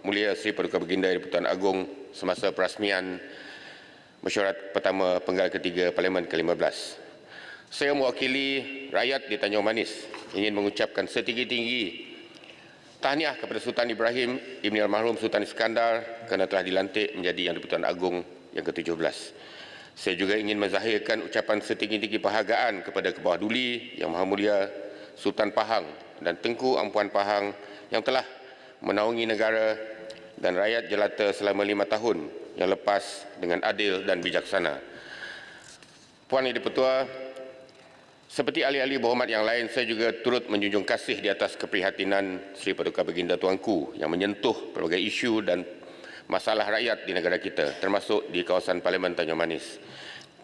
Mulia Seri Paduka Baginda di-Pertuan Agong semasa perasmian mesyuarat pertama penggal ketiga Parlimen ke-15. Saya mewakili rakyat di Tanjung Manis ingin mengucapkan setinggi-tinggi tahniah kepada Sultan Ibrahim Ibn Almarhum Sultan Iskandar kerana telah dilantik menjadi Yang di-Pertuan Agong yang ke-17. Saya juga ingin menzahirkan ucapan setinggi-tinggi penghargaan kepada Ke Bawah Duli Yang Maha Mulia Sultan Pahang dan Tengku Ampuan Pahang yang telah menaungi negara dan rakyat jelata selama 5 tahun yang lepas dengan adil dan bijaksana. Puan Yang di-Pertua, seperti ahli-ahli berhormat yang lain, saya juga turut menjunjung kasih di atas keprihatinan Seri Paduka Baginda Tuanku yang menyentuh pelbagai isu dan masalah rakyat di negara kita, termasuk di kawasan Parlimen Tanjung Manis.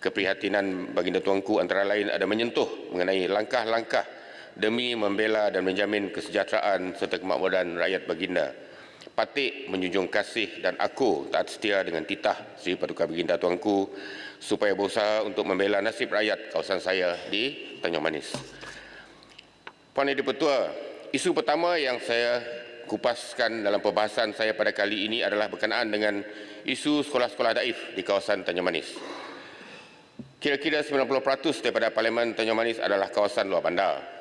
Keprihatinan Baginda Tuanku antara lain ada menyentuh mengenai langkah-langkah demi membela dan menjamin kesejahteraan serta kemakmuran rakyat Baginda. Patik menjunjung kasih dan aku taat setia dengan titah Seri Paduka Baginda Tuanku supaya berusaha untuk membela nasib rakyat kawasan saya di Tanjung Manis. Puan Yang di-Pertua, isu pertama yang saya kupaskan dalam perbahasan saya pada kali ini adalah berkenaan dengan isu sekolah-sekolah daif di kawasan Tanjung Manis. Kira-kira 90% daripada Parlimen Tanjung Manis adalah kawasan luar bandar.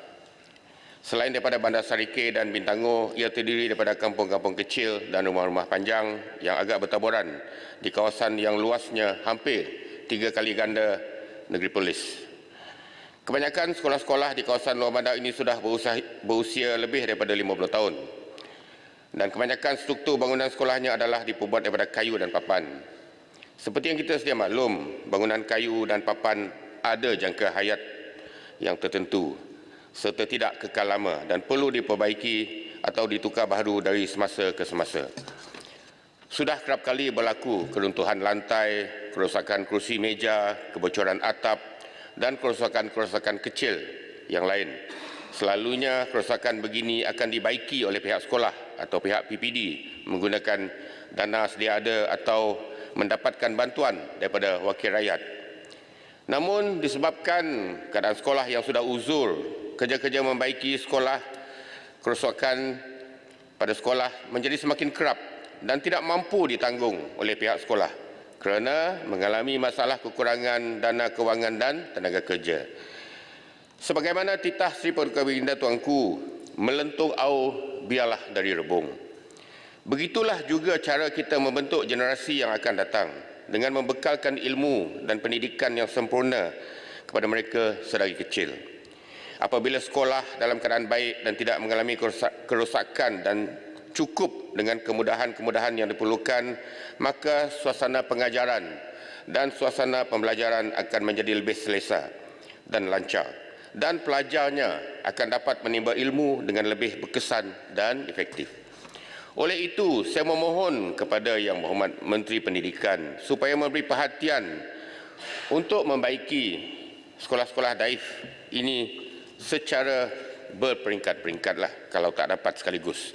Selain daripada Bandar Sarike dan Bintango, ia terdiri daripada kampung-kampung kecil dan rumah-rumah panjang yang agak bertaburan di kawasan yang luasnya hampir 3 kali ganda negeri Perlis. Kebanyakan sekolah-sekolah di kawasan luar bandar ini sudah berusia lebih daripada 50 tahun. Dan kebanyakan struktur bangunan sekolahnya adalah diperbuat daripada kayu dan papan. Seperti yang kita sedia maklum, bangunan kayu dan papan ada jangka hayat yang tertentu serta tidak kekal lama dan perlu diperbaiki atau ditukar baharu dari semasa ke semasa. Sudah kerap kali berlaku keruntuhan lantai, kerosakan kerusi meja, kebocoran atap dan kerosakan-kerosakan kecil yang lain. Selalunya kerosakan begini akan dibaiki oleh pihak sekolah atau pihak PPD menggunakan dana sedia ada atau mendapatkan bantuan daripada wakil rakyat. Namun disebabkan keadaan sekolah yang sudah uzur, kerja-kerja membaiki sekolah, kerosakan pada sekolah menjadi semakin kerap dan tidak mampu ditanggung oleh pihak sekolah kerana mengalami masalah kekurangan dana kewangan dan tenaga kerja. Sebagaimana titah Seri Paduka Baginda Tuanku, melentung au biarlah dari rebung. Begitulah juga cara kita membentuk generasi yang akan datang dengan membekalkan ilmu dan pendidikan yang sempurna kepada mereka sedari kecil. Apabila sekolah dalam keadaan baik dan tidak mengalami kerosakan dan cukup dengan kemudahan-kemudahan yang diperlukan, maka suasana pengajaran dan suasana pembelajaran akan menjadi lebih selesa dan lancar, dan pelajarnya akan dapat menimba ilmu dengan lebih berkesan dan efektif. Oleh itu, saya memohon kepada Yang Berhormat Menteri Pendidikan supaya memberi perhatian untuk membaiki sekolah-sekolah daif ini secara berperingkat-peringkatlah kalau tak dapat sekaligus.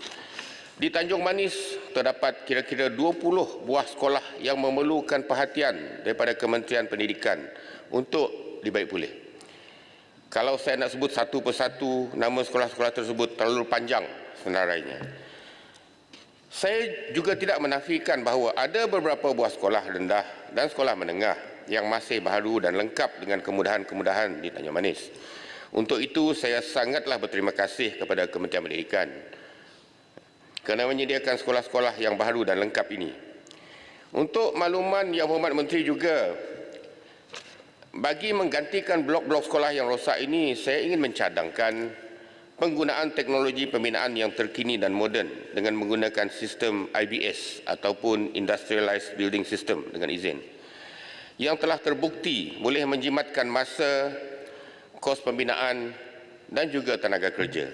Di Tanjung Manis terdapat kira-kira 20 buah sekolah yang memerlukan perhatian daripada Kementerian Pendidikan untuk dibaik pulih. Kalau saya nak sebut satu persatu nama sekolah-sekolah tersebut terlalu panjang senarainya. Saya juga tidak menafikan bahawa ada beberapa buah sekolah rendah dan sekolah menengah yang masih baharu dan lengkap dengan kemudahan-kemudahan di Tanjung Manis. Untuk itu, saya sangatlah berterima kasih kepada Kementerian Pendidikan kerana menyediakan sekolah-sekolah yang baharu dan lengkap ini. Untuk makluman Yang Berhormat Menteri juga, bagi menggantikan blok-blok sekolah yang rosak ini, saya ingin mencadangkan penggunaan teknologi pembinaan yang terkini dan moden dengan menggunakan sistem IBS ataupun Industrialized Building System dengan izin, yang telah terbukti boleh menjimatkan masa, kos pembinaan dan juga tenaga kerja.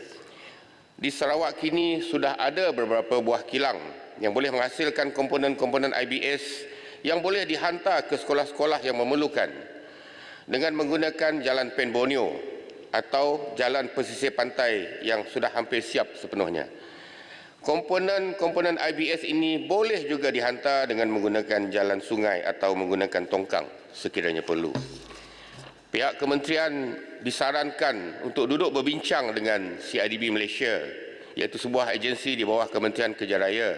Di Sarawak kini sudah ada beberapa buah kilang yang boleh menghasilkan komponen-komponen IBS yang boleh dihantar ke sekolah-sekolah yang memerlukan dengan menggunakan jalan Pen Borneo atau jalan pesisir pantai yang sudah hampir siap sepenuhnya. Komponen IBS ini boleh juga dihantar dengan menggunakan jalan sungai atau menggunakan tongkang sekiranya perlu. Pihak kementerian disarankan untuk duduk berbincang dengan CIDB Malaysia, iaitu sebuah agensi di bawah Kementerian Kerja Raya,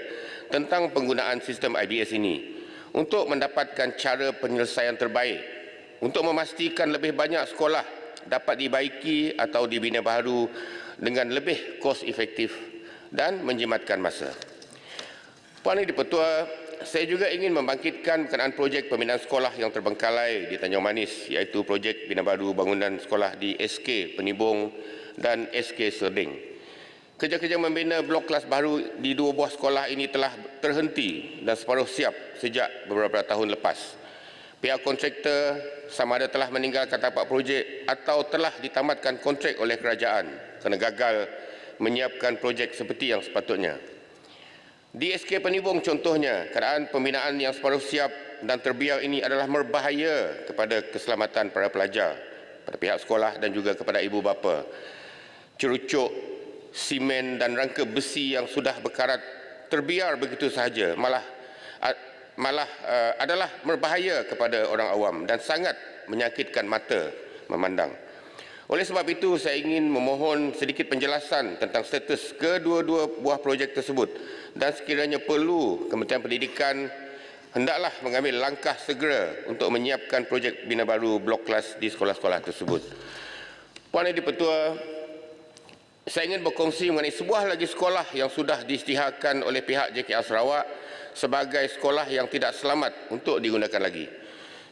tentang penggunaan sistem IBS ini untuk mendapatkan cara penyelesaian terbaik untuk memastikan lebih banyak sekolah dapat dibaiki atau dibina baru dengan lebih kos efektif dan menjimatkan masa. Puan Di-Pertua, saya juga ingin membangkitkan berkenaan projek pembinaan sekolah yang terbengkalai di Tanjung Manis, iaitu projek bina baru bangunan sekolah di SK Penibong dan SK Serding. Kerja-kerja membina blok kelas baru di 2 buah sekolah ini telah terhenti dan separuh siap sejak beberapa tahun lepas. Pihak kontraktor sama ada telah meninggalkan tapak projek atau telah ditamatkan kontrak oleh kerajaan kerana gagal menyiapkan projek seperti yang sepatutnya. Di SK Penibong contohnya, keadaan pembinaan yang separuh siap dan terbiar ini adalah berbahaya kepada keselamatan para pelajar, pada pihak sekolah dan juga kepada ibu bapa. Cerucuk, simen dan rangka besi yang sudah berkarat terbiar begitu sahaja malah adalah berbahaya kepada orang awam dan sangat menyakitkan mata memandang. Oleh sebab itu, saya ingin memohon sedikit penjelasan tentang status kedua-dua buah projek tersebut dan sekiranya perlu Kementerian Pendidikan hendaklah mengambil langkah segera untuk menyiapkan projek bina baru blok kelas di sekolah-sekolah tersebut. Puan Di-Pertua, saya ingin berkongsi mengenai sebuah lagi sekolah yang sudah diisytiharkan oleh pihak JKR Sarawak sebagai sekolah yang tidak selamat untuk digunakan lagi.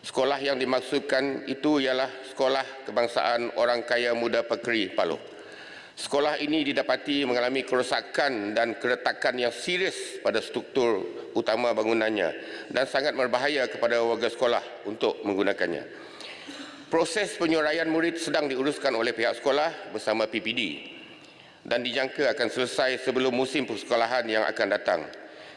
Sekolah yang dimaksudkan itu ialah Sekolah Kebangsaan Orang Kaya Muda Pekeri Paloh. Sekolah ini didapati mengalami kerosakan dan keretakan yang serius pada struktur utama bangunannya dan sangat berbahaya kepada warga sekolah untuk menggunakannya. Proses penyuraian murid sedang diuruskan oleh pihak sekolah bersama PPD dan dijangka akan selesai sebelum musim persekolahan yang akan datang.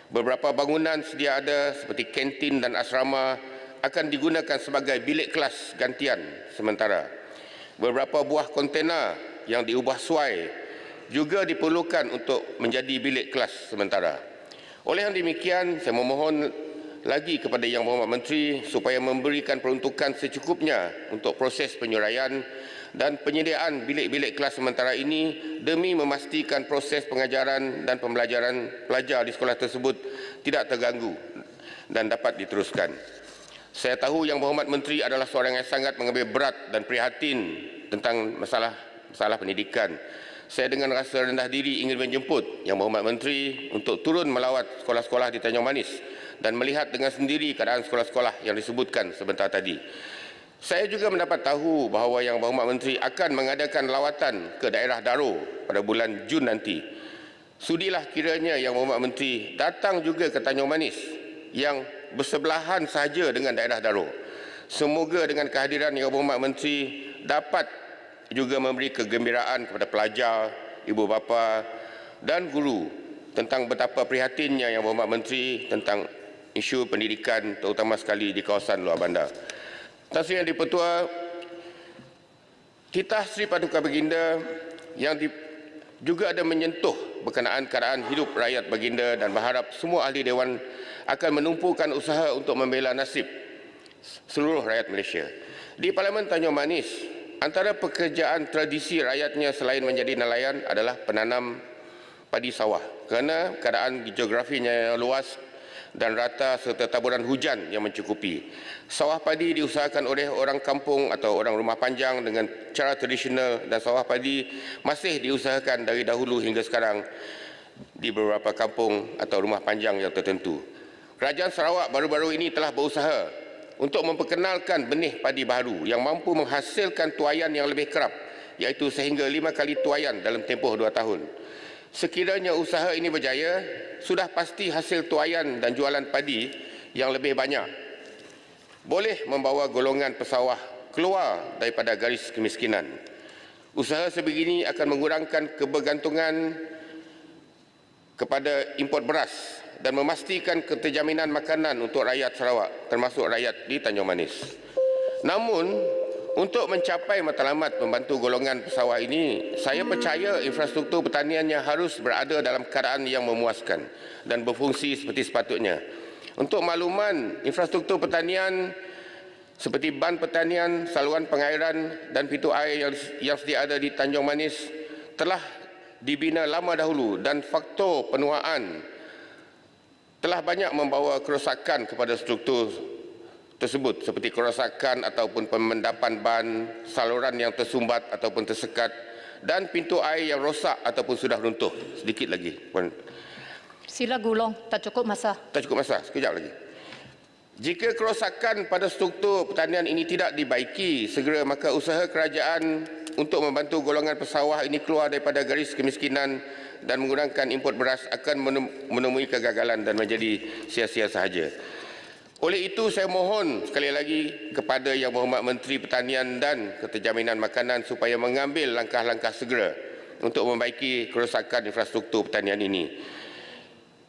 Beberapa bangunan sedia ada seperti kantin dan asrama akan digunakan sebagai bilik kelas gantian sementara. Beberapa buah kontena yang diubah suai juga diperlukan untuk menjadi bilik kelas sementara. Oleh yang demikian, saya memohon lagi kepada Yang Berhormat Menteri supaya memberikan peruntukan secukupnya untuk proses penyuraian dan penyediaan bilik-bilik kelas sementara ini demi memastikan proses pengajaran dan pembelajaran pelajar di sekolah tersebut tidak terganggu dan dapat diteruskan. Saya tahu Yang Berhormat Menteri adalah seorang yang sangat mengambil berat dan prihatin tentang masalah pendidikan. Saya dengan rasa rendah diri ingin menjemput Yang Berhormat Menteri untuk turun melawat sekolah-sekolah di Tanjung Manis dan melihat dengan sendiri keadaan sekolah-sekolah yang disebutkan sebentar tadi. Saya juga mendapat tahu bahawa Yang Berhormat Menteri akan mengadakan lawatan ke daerah Daro pada bulan Jun nanti. Sudilah kiranya Yang Berhormat Menteri datang juga ke Tanjung Manis yang bersebelahan sahaja dengan daerah Daro. Semoga dengan kehadiran Yang Berhormat Menteri dapat juga memberi kegembiraan kepada pelajar, ibu bapa dan guru tentang betapa prihatinnya Yang Berhormat Menteri tentang isu pendidikan terutama sekali di kawasan luar bandar. Tan Sri Yang Di-Pertua, Titah Sri Paduka Baginda yang juga ada menyentuh berkenaan keadaan hidup rakyat baginda dan berharap semua ahli Dewan akan menumpukan usaha untuk membela nasib seluruh rakyat Malaysia. Di Parlimen Tanjung Manis, antara pekerjaan tradisi rakyatnya selain menjadi nelayan adalah penanam padi sawah kerana keadaan geografinya yang luas dan rata serta taburan hujan yang mencukupi. Sawah padi diusahakan oleh orang kampung atau orang rumah panjang dengan cara tradisional dan sawah padi masih diusahakan dari dahulu hingga sekarang di beberapa kampung atau rumah panjang yang tertentu. Kerajaan Sarawak baru-baru ini telah berusaha untuk memperkenalkan benih padi baru yang mampu menghasilkan tuaian yang lebih kerap, iaitu sehingga 5 kali tuaian dalam tempoh 2 tahun. Sekiranya usaha ini berjaya, sudah pasti hasil tuaian dan jualan padi yang lebih banyak boleh membawa golongan pesawah keluar daripada garis kemiskinan. Usaha sebegini akan mengurangkan kebergantungan kepada import beras dan memastikan keterjaminan makanan untuk rakyat Sarawak, termasuk rakyat di Tanjung Manis. Namun, Untuk mencapai matlamat membantu golongan pesawah ini, saya percaya infrastruktur pertaniannya harus berada dalam keadaan yang memuaskan dan berfungsi seperti sepatutnya. Untuk makluman, infrastruktur pertanian seperti ban pertanian, saluran pengairan dan pintu air yang sedia ada di Tanjung Manis telah dibina lama dahulu dan faktor penuaan telah banyak membawa kerosakan kepada struktur tersebut seperti kerosakan ataupun pemendapan ban, saluran yang tersumbat ataupun tersekat dan pintu air yang rosak ataupun sudah runtuh. Sedikit lagi, Puan. Sila gulong, tak cukup masa. Tak cukup masa, sekejap lagi. Jika kerosakan pada struktur pertanian ini tidak dibaiki segera, maka usaha kerajaan untuk membantu golongan pesawah ini keluar daripada garis kemiskinan dan menggunakan import beras akan menemui kegagalan dan menjadi sia-sia sahaja. Oleh itu, saya mohon sekali lagi kepada Yang Berhormat Menteri Pertanian dan Keterjaminan Makanan supaya mengambil langkah-langkah segera untuk membaiki kerosakan infrastruktur pertanian ini.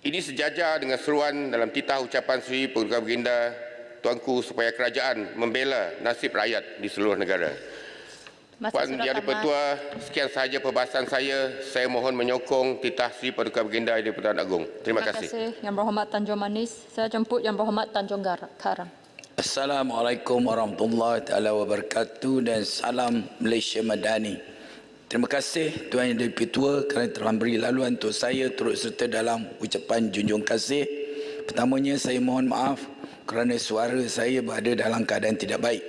Ini sejajar dengan seruan dalam titah ucapan Sri Paduka Baginda Tuanku supaya kerajaan membela nasib rakyat di seluruh negara. Puan Yang di-Pertua, sekian sahaja perbahasan saya. Saya mohon menyokong titah Sri Paduka Baginda Yang di-Pertuan Agong. Terima kasih. Yang Berhormat Tanjung Manis. Saya jemput Yang Berhormat Tanjung Karang. Assalamualaikum warahmatullahi taala wabarakatuh dan salam Malaysia Madani. Terima kasih Tuan Yang di-Pertua kerana telah beri laluan untuk saya turut serta dalam ucapan junjung kasih. Pertamanya saya mohon maaf kerana suara saya berada dalam keadaan tidak baik.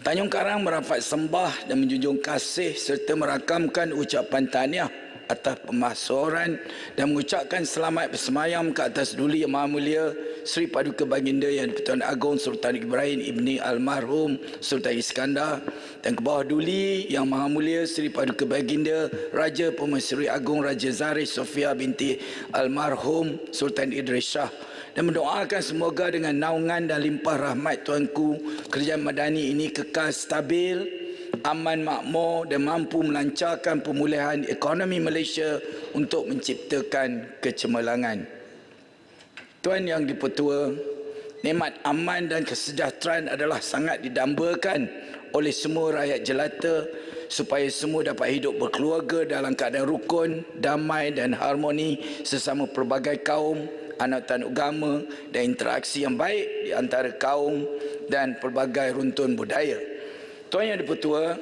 Tanjung Karang merapat sembah dan menjunjung kasih serta merakamkan ucapan tahniah atas pemasyhuran dan mengucapkan selamat bersemayam ke atas duli Yang Maha Mulia Sri Paduka Baginda Yang di-Pertuan Agong Sultan Ibrahim Ibni Almarhum Sultan Iskandar dan ke bawah duli Yang Maha Mulia Sri Paduka Baginda Raja Pemasyuri Agong Raja Zarif Sofia binti Almarhum Sultan Idris Shah, dan mendoakan semoga dengan naungan dan limpah rahmat Tuanku, kerajaan Madani ini kekal stabil, aman makmur dan mampu melancarkan pemulihan ekonomi Malaysia untuk menciptakan kecemerlangan. Tuan Yang di-Pertua, nikmat aman dan kesejahteraan adalah sangat didambakan oleh semua rakyat jelata supaya semua dapat hidup berkeluarga dalam keadaan rukun, damai dan harmoni sesama pelbagai kaum, anatan agama dan interaksi yang baik di antara kaum dan pelbagai runtun budaya. Tuan Yang di-Pertua,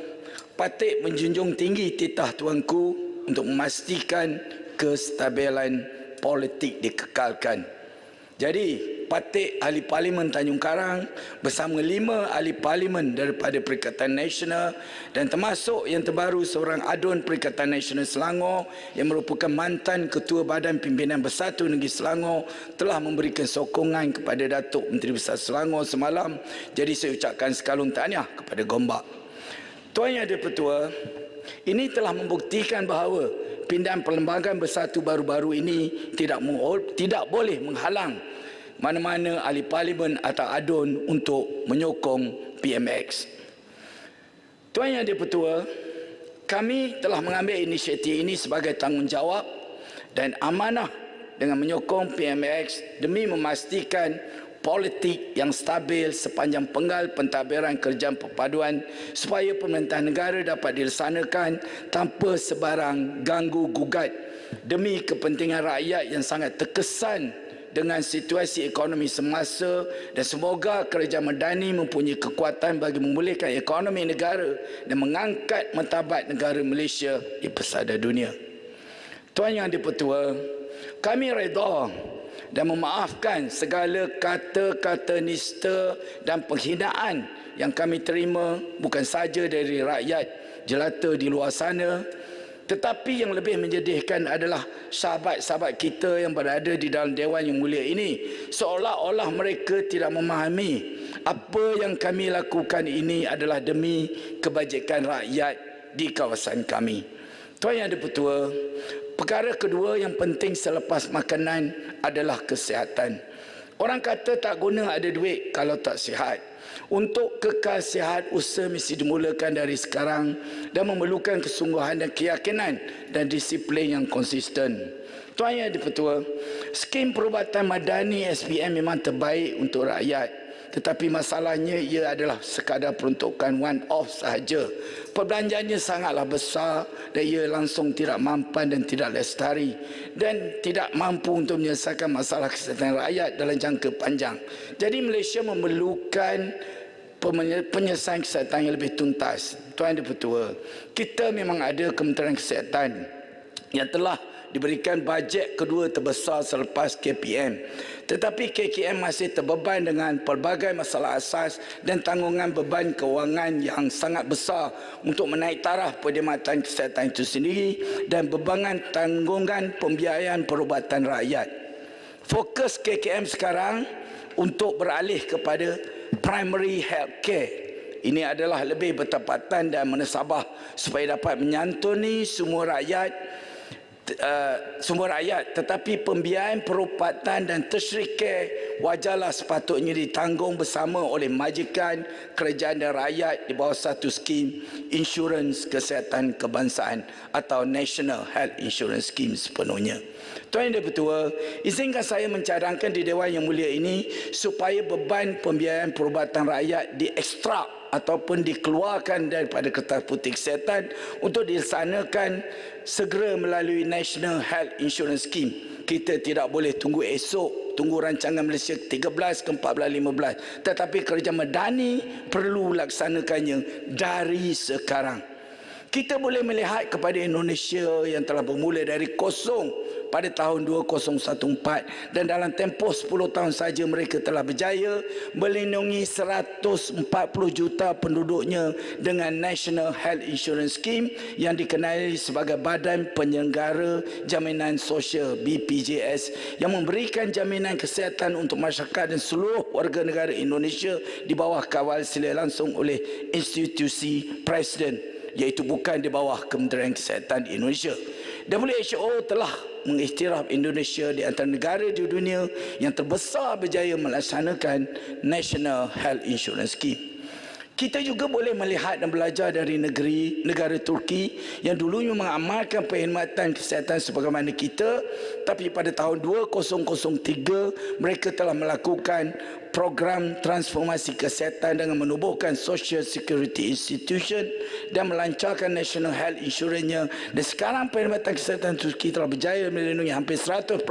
patut menjunjung tinggi titah Tuanku untuk memastikan kestabilan politik dikekalkan. Jadi, patut ahli Parlimen Tanjung Karang bersama 5 ahli Parlimen daripada Perikatan Nasional dan termasuk yang terbaru seorang adun Perikatan Nasional Selangor yang merupakan mantan Ketua Badan Pimpinan Bersatu Negeri Selangor telah memberikan sokongan kepada Datuk Menteri Besar Selangor semalam. Jadi saya ucapkan sekalung tahniah kepada Gombak. Tuan Yang di-Pertua, ini telah membuktikan bahawa pindahan perlembagaan bersatu baru-baru ini tidak boleh menghalang mana-mana ahli parlimen atau adun untuk menyokong PMX. Tuan Yang di-Pertua, kami telah mengambil inisiatif ini sebagai tanggungjawab dan amanah dengan menyokong PMX demi memastikan politik yang stabil sepanjang penggal pentadbiran kerjaan perpaduan supaya pemerintahan negara dapat dilaksanakan tanpa sebarang ganggu gugat demi kepentingan rakyat yang sangat terkesan dengan situasi ekonomi semasa, dan semoga kerajaan Madani mempunyai kekuatan bagi memulihkan ekonomi negara dan mengangkat martabat negara Malaysia di pesada dunia. Tuan Yang di-Pertua, kami redha dan memaafkan segala kata-kata nista dan penghinaan yang kami terima bukan saja dari rakyat jelata di luar sana, tetapi yang lebih menyedihkan adalah sahabat-sahabat kita yang berada di dalam Dewan Yang Mulia ini, seolah-olah mereka tidak memahami apa yang kami lakukan ini adalah demi kebajikan rakyat di kawasan kami. Tuan Yang di-Pertua, perkara kedua yang penting selepas makanan adalah kesihatan. Orang kata tak guna ada duit kalau tak sihat. Untuk kekal sihat, usaha mesti dimulakan dari sekarang dan memerlukan kesungguhan dan keyakinan dan disiplin yang konsisten. Tuan Yang di-Pertua, skim perubatan madani SPM memang terbaik untuk rakyat. tetapi masalahnya ia adalah sekadar peruntukan one off sahaja. Perbelanjaannya sangatlah besar dan ia langsung tidak mampan dan tidak lestari dan tidak mampu untuk menyelesaikan masalah kesihatan rakyat dalam jangka panjang. Jadi Malaysia memerlukan penyelesaian kesihatan yang lebih tuntas. Tuan Dipertua, kita memang ada Kementerian Kesihatan yang telah diberikan bajet kedua terbesar selepas KPM. Tetapi KKM masih terbeban dengan pelbagai masalah asas dan tanggungan beban kewangan yang sangat besar untuk menaik taraf perkhidmatan kesihatan itu sendiri dan bebangan tanggungan pembiayaan perubatan rakyat. Fokus KKM sekarang untuk beralih kepada primary health care. Ini adalah lebih bertepatan dan menasabah supaya dapat menyantuni semua rakyat, tetapi pembiayaan perubatan dan tertiary care wajarlah sepatutnya ditanggung bersama oleh majikan, kerajaan dan rakyat di bawah satu skim insurans kesihatan kebangsaan atau National Health Insurance Scheme sepenuhnya. Tuan Yang Dipertua, izinkan saya mencadangkan di Dewan Yang Mulia ini supaya beban pembiayaan perubatan rakyat diekstrak ataupun dikeluarkan daripada Kertas Putih Kesihatan untuk dilaksanakan segera melalui National Health Insurance Scheme. Kita tidak boleh tunggu esok, tunggu rancangan Malaysia 13 ke 14, 15. Tetapi kerajaan Madani perlu laksanakannya dari sekarang. Kita boleh melihat kepada Indonesia yang telah bermula dari kosong pada tahun 2014 dan dalam tempoh 10 tahun saja mereka telah berjaya melindungi 140 juta penduduknya dengan National Health Insurance Scheme yang dikenali sebagai Badan Penyelenggara Jaminan Sosial BPJS yang memberikan jaminan kesihatan untuk masyarakat dan seluruh warga negara Indonesia di bawah kawal sila langsung oleh institusi Presiden, iaitu bukan di bawah Kementerian Kesihatan Indonesia. WHO telah mengiktiraf Indonesia di antara negara di dunia yang terbesar berjaya melaksanakan National Health Insurance Scheme. Kita juga boleh melihat dan belajar dari negara Turki yang dulunya mengamalkan perkhidmatan kesihatan sebagaimana kita, tapi pada tahun 2003 mereka telah melakukan program transformasi kesihatan dengan menubuhkan Social Security Institution dan melancarkan National Health Insurance-nya, dan sekarang perkhidmatan kesihatan Turki telah berjaya melindungi hampir 100%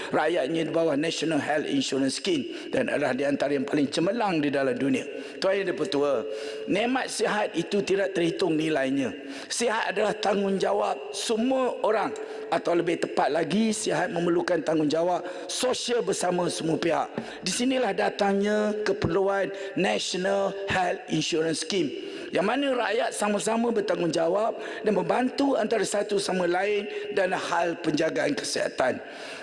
rakyatnya di bawah National Health Insurance Scheme dan adalah di antara yang paling cemerlang di dalam dunia. Tuan Yang Dipertua, nikmat sihat itu tidak terhitung nilainya. Sihat adalah tanggungjawab semua orang, atau lebih tepat lagi, sihat memerlukan tanggungjawab sosial bersama semua pihak. Di sinilah datangnya keperluan National Health Insurance Scheme, yang mana rakyat sama-sama bertanggungjawab dan membantu antara satu sama lain dalam hal penjagaan kesihatan.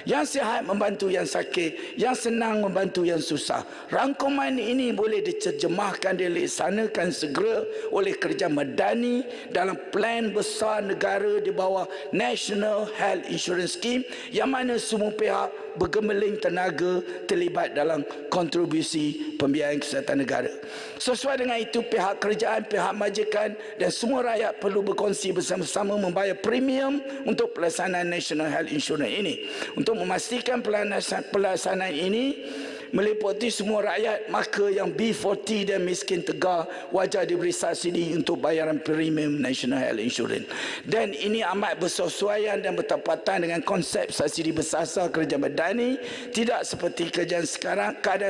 Yang sihat membantu yang sakit, yang senang membantu yang susah. Rangkuman ini boleh diterjemahkan dan dilaksanakan segera oleh kerajaan Madani dalam plan besar negara di bawah National Health Insurance Scheme, yang mana semua pihak bergemeling tenaga terlibat dalam kontribusi pembiayaan kesihatan negara. Sesuai dengan itu, pihak kerajaan, pihak majikan dan semua rakyat perlu berkongsi bersama-sama membayar premium untuk pelaksanaan National Health Insurance ini. Untuk memastikan pelaksanaan ini meliputi semua rakyat, maka yang B40 dan miskin tegar wajar diberi subsidi untuk bayaran premium National Health Insurance. Dan ini amat bersesuaian dan bertepatan dengan konsep subsidi bersasar kerajaan Madani, tidak seperti keadaan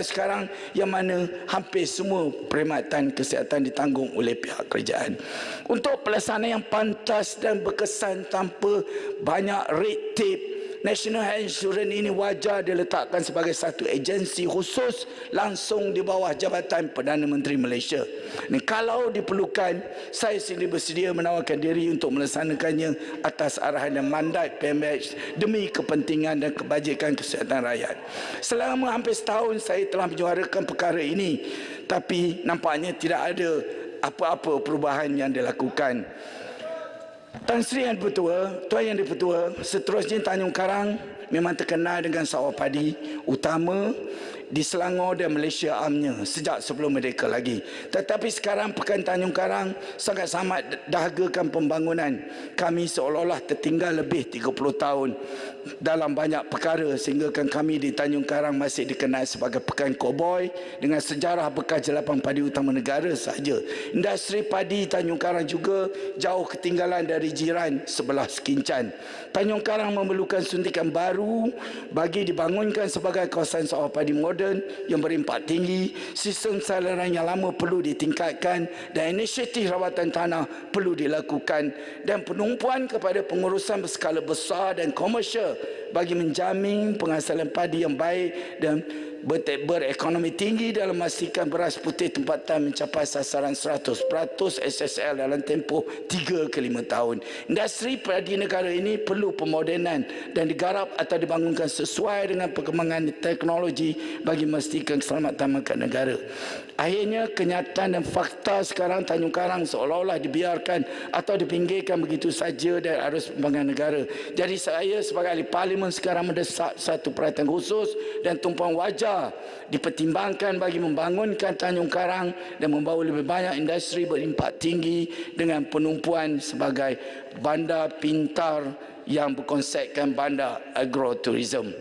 sekarang yang mana hampir semua perkhidmatan kesihatan ditanggung oleh pihak kerajaan. Untuk pelaksanaan yang pantas dan berkesan tanpa banyak red tape, National Health Insurance ini wajar diletakkan sebagai satu agensi khusus langsung di bawah Jabatan Perdana Menteri Malaysia. Dan kalau diperlukan, saya sendiri bersedia menawarkan diri untuk melaksanakannya atas arahan dan mandat PMH demi kepentingan dan kebajikan kesihatan rakyat. Selama hampir setahun saya telah menyuarakan perkara ini, tapi nampaknya tidak ada apa-apa perubahan yang dilakukan. Tuan Yang Dipertua, seterusnya Tanjung Karang memang terkenal dengan sawah padi utama. di Selangor dan Malaysia amnya sejak sebelum merdeka lagi. Tetapi sekarang Pekan Tanjung Karang sangat-sangat dahagakan pembangunan. Kami seolah-olah tertinggal lebih 30 tahun dalam banyak perkara sehingga kami di Tanjung Karang masih dikenal sebagai Pekan Koboi dengan sejarah bekas jelapan padi utama negara sahaja. Industri padi Tanjung Karang juga jauh ketinggalan dari jiran sebelah Sekincan. Tanjung Karang memerlukan suntikan baru bagi dibangunkan sebagai kawasan sawah padi moden yang berimpak tinggi. Sistem saluran yang lama perlu ditingkatkan dan inisiatif rawatan tanah perlu dilakukan, dan penumpuan kepada pengurusan berskala besar dan komersial bagi menjamin penghasilan padi yang baik dan berekonomi tinggi dalam memastikan beras putih tempatan mencapai sasaran 100% SSL dalam tempoh 3 ke 5 tahun. Industri padi negara ini perlu pemodenan dan digarap atau dibangunkan sesuai dengan perkembangan teknologi bagi memastikan keselamatan makan negara. Akhirnya, kenyataan dan fakta sekarang Tanjung Karang seolah-olah dibiarkan atau dipinggirkan begitu saja dari arus pembangunan negara. Jadi saya sebagai ahli parlimen sekarang mendesak satu perhatian khusus dan tumpuan wajar dipertimbangkan bagi membangunkan Tanjung Karang dan membawa lebih banyak industri berimpak tinggi dengan penumpuan sebagai bandar pintar yang berkonsepkan bandar agroturism.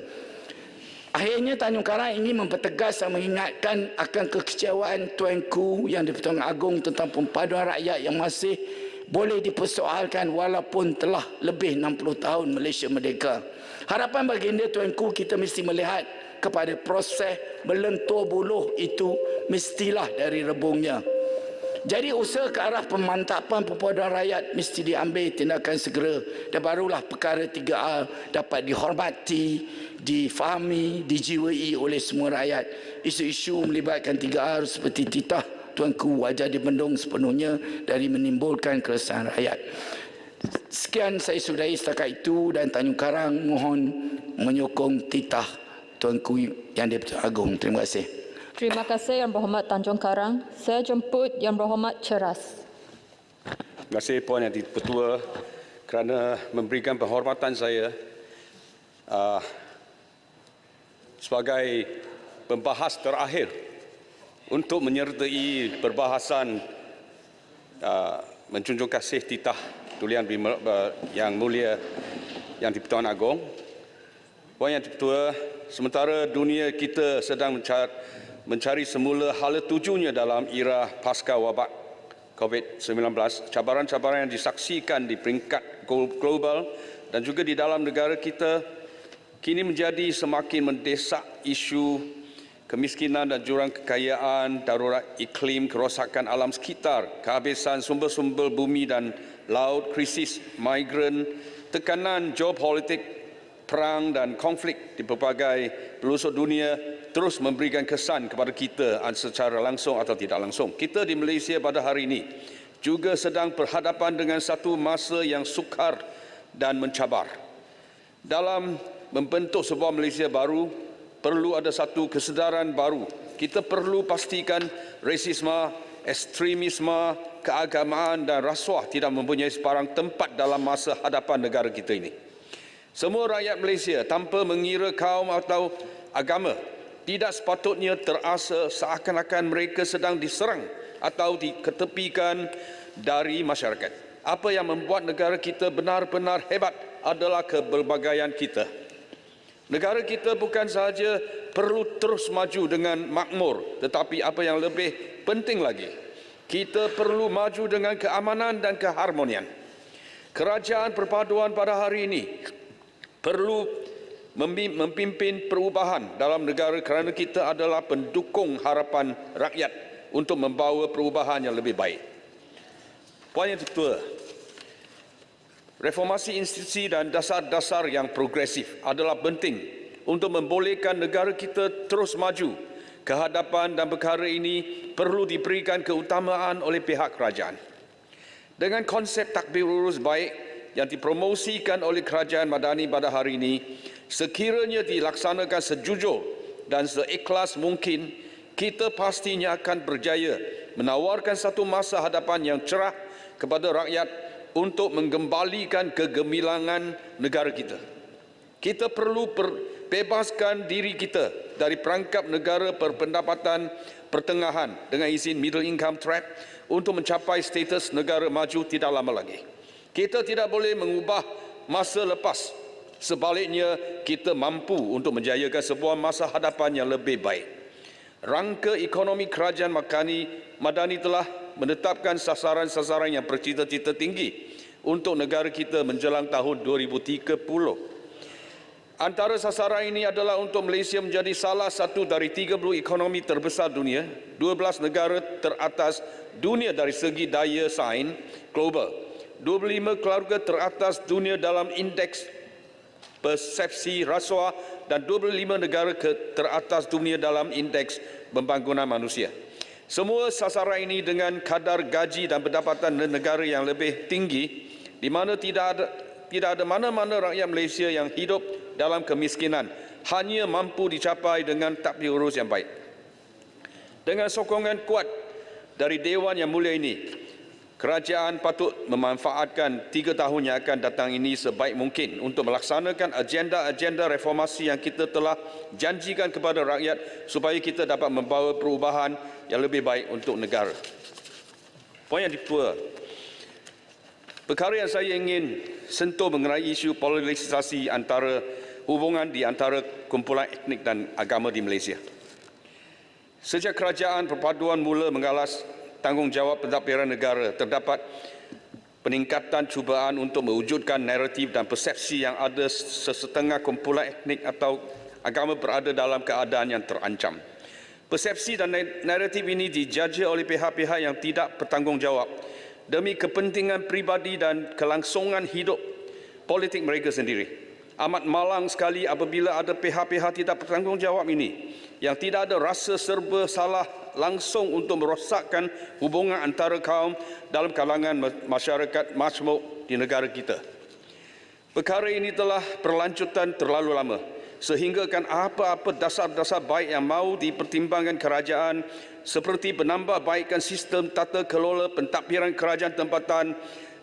Akhirnya, Tanjung Karang ingin mempertegas dan mengingatkan akan kekecewaan Tuanku Yang di-Pertuan Agong tentang perpaduan rakyat yang masih boleh dipersoalkan walaupun telah lebih 60 tahun Malaysia merdeka. Harapan baginda Tuanku, kita mesti melihat kepada proses melentur buluh itu mestilah dari rebungnya. Jadi usaha ke arah pemantapan perpaduan rakyat mesti diambil tindakan segera, dan barulah perkara 3R dapat dihormati, difahami, dijiwai oleh semua rakyat. Isu-isu melibatkan 3R seperti titah Tuanku wajar dibendung sepenuhnya dari menimbulkan keresahan rakyat. Sekian saya sudahi setakat itu, dan Tanjung Karang mohon menyokong titah Tuanku Yang di-Pertuan Agong. Terima kasih. Terima kasih Yang Berhormat Tanjung Karang. Saya jemput Yang Berhormat Ceras. Terima kasih Puan Yang di-Pertua kerana memberikan penghormatan saya sebagai pembahas terakhir untuk menyertai perbahasan menjunjung kasih titah Tulian Yang Mulia Yang di-Pertuan Agong. Puan Yang di-Pertua, sementara dunia kita sedang mencari semula hala tujunya dalam era pasca wabak COVID-19, cabaran-cabaran yang disaksikan di peringkat global dan juga di dalam negara kita kini menjadi semakin mendesak. Isu kemiskinan dan jurang kekayaan, darurat iklim, kerosakan alam sekitar, kehabisan sumber-sumber bumi dan laut, krisis migran, tekanan geopolitik, perang dan konflik di berbagai pelosok dunia terus memberikan kesan kepada kita secara langsung atau tidak langsung. Kita di Malaysia pada hari ini juga sedang berhadapan dengan satu masa yang sukar dan mencabar. Dalam membentuk sebuah Malaysia baru, perlu ada satu kesedaran baru. Kita perlu pastikan rasisme, ekstremisme, keagamaan dan rasuah tidak mempunyai sebarang tempat dalam masa hadapan negara kita ini. Semua rakyat Malaysia tanpa mengira kaum atau agama tidak sepatutnya terasa seakan-akan mereka sedang diserang atau diketepikan dari masyarakat. Apa yang membuat negara kita benar-benar hebat adalah keberbagaian kita. Negara kita bukan sahaja perlu terus maju dengan makmur, tetapi apa yang lebih penting lagi, kita perlu maju dengan keamanan dan keharmonian. Kerajaan perpaduan pada hari ini perlu memimpin perubahan dalam negara kerana kita adalah pendukung harapan rakyat untuk membawa perubahan yang lebih baik. Puan Yang di-Pertua, reformasi institusi dan dasar-dasar yang progresif adalah penting untuk membolehkan negara kita terus maju ke hadapan, dan perkara ini perlu diberikan keutamaan oleh pihak kerajaan. Dengan konsep takbir urus baik yang dipromosikan oleh kerajaan Madani pada hari ini, sekiranya dilaksanakan sejujur dan seikhlas mungkin, kita pastinya akan berjaya menawarkan satu masa hadapan yang cerah kepada rakyat untuk menggembalikan kegemilangan negara kita. Kita perlu bebaskan diri kita dari perangkap negara berpendapatan pertengahan dengan izin middle income trap untuk mencapai status negara maju tidak lama lagi. Kita tidak boleh mengubah masa lepas. Sebaliknya, kita mampu untuk menjayakan sebuah masa hadapan yang lebih baik. Rangka ekonomi kerajaan Madani telah menetapkan sasaran-sasaran yang bercita-cita tinggi untuk negara kita menjelang tahun 2030. Antara sasaran ini adalah untuk Malaysia menjadi salah satu dari 30 ekonomi terbesar dunia, 12 negara teratas dunia dari segi daya saing global, 25 keluarga teratas dunia dalam indeks persepsi rasuah dan 25 negara teratas dunia dalam indeks pembangunan manusia. Semua sasaran ini dengan kadar gaji dan pendapatan negara yang lebih tinggi, di mana tidak ada mana-mana rakyat Malaysia yang hidup dalam kemiskinan, hanya mampu dicapai dengan tadbir urus yang baik. Dengan sokongan kuat dari Dewan Yang Mulia ini, kerajaan patut memanfaatkan 3 tahun yang akan datang ini sebaik mungkin untuk melaksanakan agenda-agenda reformasi yang kita telah janjikan kepada rakyat supaya kita dapat membawa perubahan yang lebih baik untuk negara. Poin yang kedua, perkara yang saya ingin sentuh mengenai isu polarisasi hubungan di antara kumpulan etnik dan agama di Malaysia. Sejak kerajaan perpaduan mula mengalas tanggungjawab pentadbiran negara, terdapat peningkatan cubaan untuk mewujudkan naratif dan persepsi yang ada sesetengah kumpulan etnik atau agama berada dalam keadaan yang terancam. Persepsi dan naratif ini dijajah oleh pihak-pihak yang tidak bertanggungjawab demi kepentingan pribadi dan kelangsungan hidup politik mereka sendiri. Amat malang sekali apabila ada pihak-pihak tidak bertanggungjawab ini yang tidak ada rasa serba salah langsung untuk merosakkan hubungan antara kaum dalam kalangan masyarakat majmuk di negara kita. Perkara ini telah berlanjutan terlalu lama sehingga kan apa-apa dasar-dasar baik yang mahu dipertimbangkan kerajaan seperti penambahbaikan sistem tata kelola pentadbiran kerajaan tempatan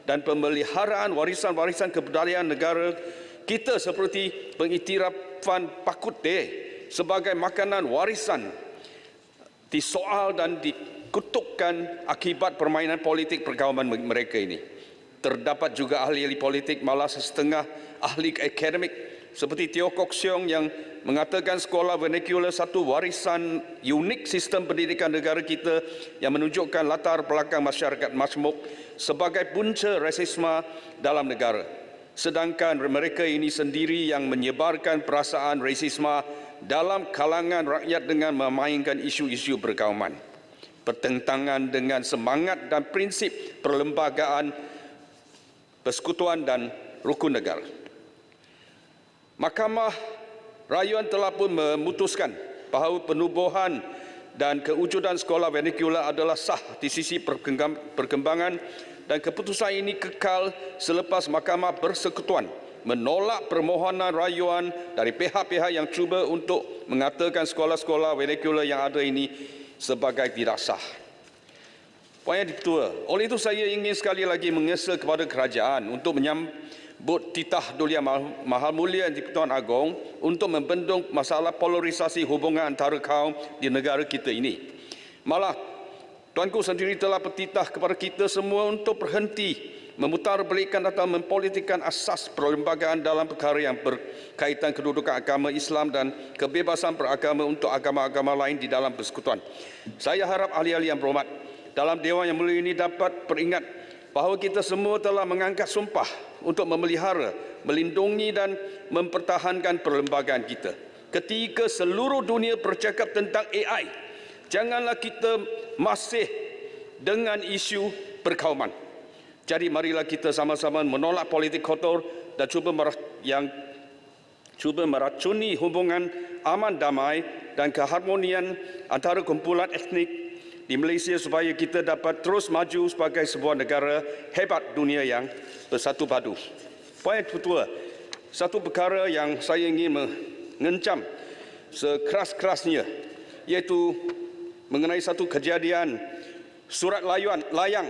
dan pemeliharaan warisan-warisan kebudayaan negara kita seperti pengiktirafan Pakuteh sebagai makanan warisan disoal dan dikutukkan akibat permainan politik perkauman mereka ini. Terdapat juga ahli-ahli politik malah setengah ahli akademik seperti Teo Kok Siong yang mengatakan sekolah vernacular satu warisan unik sistem pendidikan negara kita yang menunjukkan latar belakang masyarakat majmuk sebagai punca rasisme dalam negara. Sedangkan mereka ini sendiri yang menyebarkan perasaan rasisme dalam kalangan rakyat dengan memainkan isu-isu perkauman, bertentangan dengan semangat dan prinsip perlembagaan, persekutuan dan rukun negara. Mahkamah Rayuan telah pun memutuskan bahawa penubuhan dan kewujudan sekolah vernacular adalah sah di sisi perkembangan dan keputusan ini kekal selepas Mahkamah Persekutuan menolak permohonan rayuan dari pihak-pihak yang cuba untuk mengatakan sekolah-sekolah vernacular yang ada ini sebagai tidak sah. Poin yang kedua, oleh itu saya ingin sekali lagi mengesa kepada kerajaan untuk menyambut titah Duli Yang Maha Mulia di-Pertuan Agong untuk membendung masalah polarisasi hubungan antara kaum di negara kita ini. Malah Tuanku sendiri telah bertitah kepada kita semua untuk berhenti memutarbelikkan atau mempolitikkan asas perlembagaan dalam perkara yang berkaitan kedudukan agama Islam dan kebebasan beragama untuk agama-agama lain di dalam persekutuan. Saya harap ahli-ahli yang berhormat dalam Dewan Yang Mulia ini dapat peringat bahawa kita semua telah mengangkat sumpah untuk memelihara, melindungi dan mempertahankan perlembagaan kita. Ketika seluruh dunia bercakap tentang AI, janganlah kita masih dengan isu perkauman. Jadi marilah kita sama-sama menolak politik kotor dan cuba meracuni hubungan aman damai dan keharmonian antara kumpulan etnik di Malaysia supaya kita dapat terus maju sebagai sebuah negara hebat dunia yang bersatu padu. Poin kedua, satu perkara yang saya ingin mengencam sekeras-kerasnya iaitu mengenai satu kejadian surat layang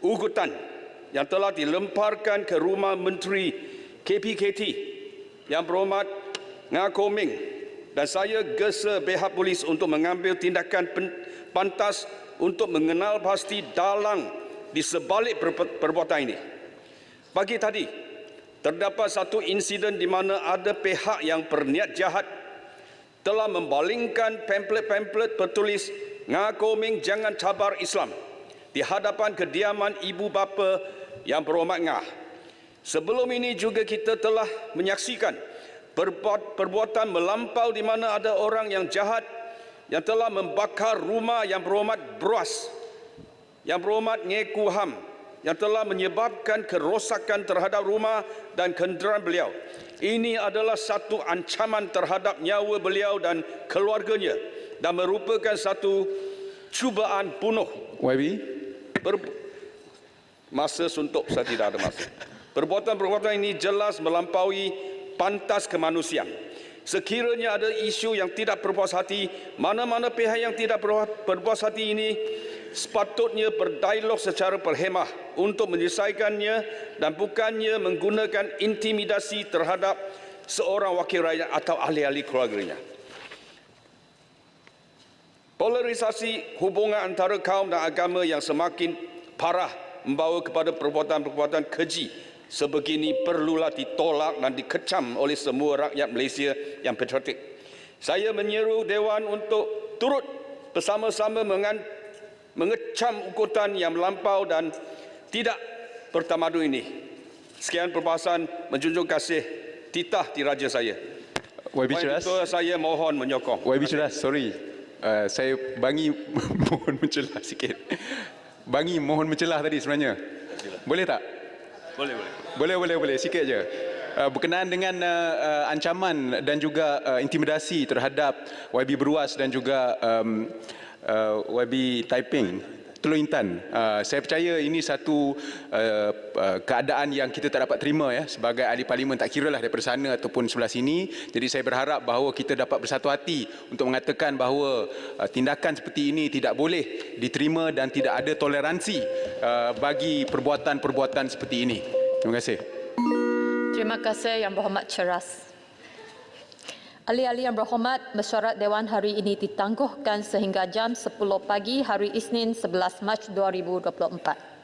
ugutan yang telah dilemparkan ke rumah Menteri KPKT yang berhormat Ngakoming dan saya gesa pihak polis untuk mengambil tindakan pantas untuk mengenal pasti dalang di sebalik perbuatan ini. Pagi tadi, terdapat satu insiden di mana ada pihak yang berniat jahat telah membalingkan pamflet-pamflet bertulis "Ngakoming jangan cabar Islam" di hadapan kediaman ibu bapa yang berhormat Ngah. Sebelum ini juga kita telah menyaksikan perbuatan melampau di mana ada orang yang jahat yang telah membakar rumah yang berhormat Bruas, yang berhormat Ngeku Ham, yang telah menyebabkan kerosakan terhadap rumah dan kenderaan beliau. Ini adalah satu ancaman terhadap nyawa beliau dan keluarganya dan merupakan satu cubaan bunuh. YB? Masa suntuk, saya tidak ada masa. Perbuatan-perbuatan ini jelas melampaui pantas kemanusiaan. Sekiranya ada isu yang tidak berpuas hati, mana-mana pihak yang tidak berpuas hati ini sepatutnya berdialog secara berhemah untuk menyelesaikannya dan bukannya menggunakan intimidasi terhadap seorang wakil rakyat atau ahli-ahli keluarganya. Polarisasi hubungan antara kaum dan agama yang semakin parah membawa kepada perbuatan-perbuatan keji sebegini perlulah ditolak dan dikecam oleh semua rakyat Malaysia yang patriotik. Saya menyeru Dewan untuk turut bersama-sama mengecam ukutan yang melampau dan tidak bertamadun ini. Sekian perbahasan, menjunjung kasih titah diraja saya. YB Ceras. Saya mohon menyokong. YB Ceras, sorry. Saya bangi mohon mencelah sikit. Bangi mohon mencelah tadi sebenarnya. Boleh tak? Boleh. Sikit je. Berkenaan dengan ancaman dan juga intimidasi terhadap YB Bruas dan juga YB Taiping, Teluk Intan. Saya percaya ini satu keadaan yang kita tak dapat terima ya sebagai ahli parlimen, tak kiralah daripada sana ataupun sebelah sini. Jadi saya berharap bahawa kita dapat bersatu hati untuk mengatakan bahawa tindakan seperti ini tidak boleh diterima dan tidak ada toleransi bagi perbuatan-perbuatan seperti ini. Terima kasih. Terima kasih Yang Berhormat Ceras. Ahli-ahli yang berhormat, mesyuarat Dewan hari ini ditangguhkan sehingga jam 10 pagi hari Isnin 11 Mac 2024.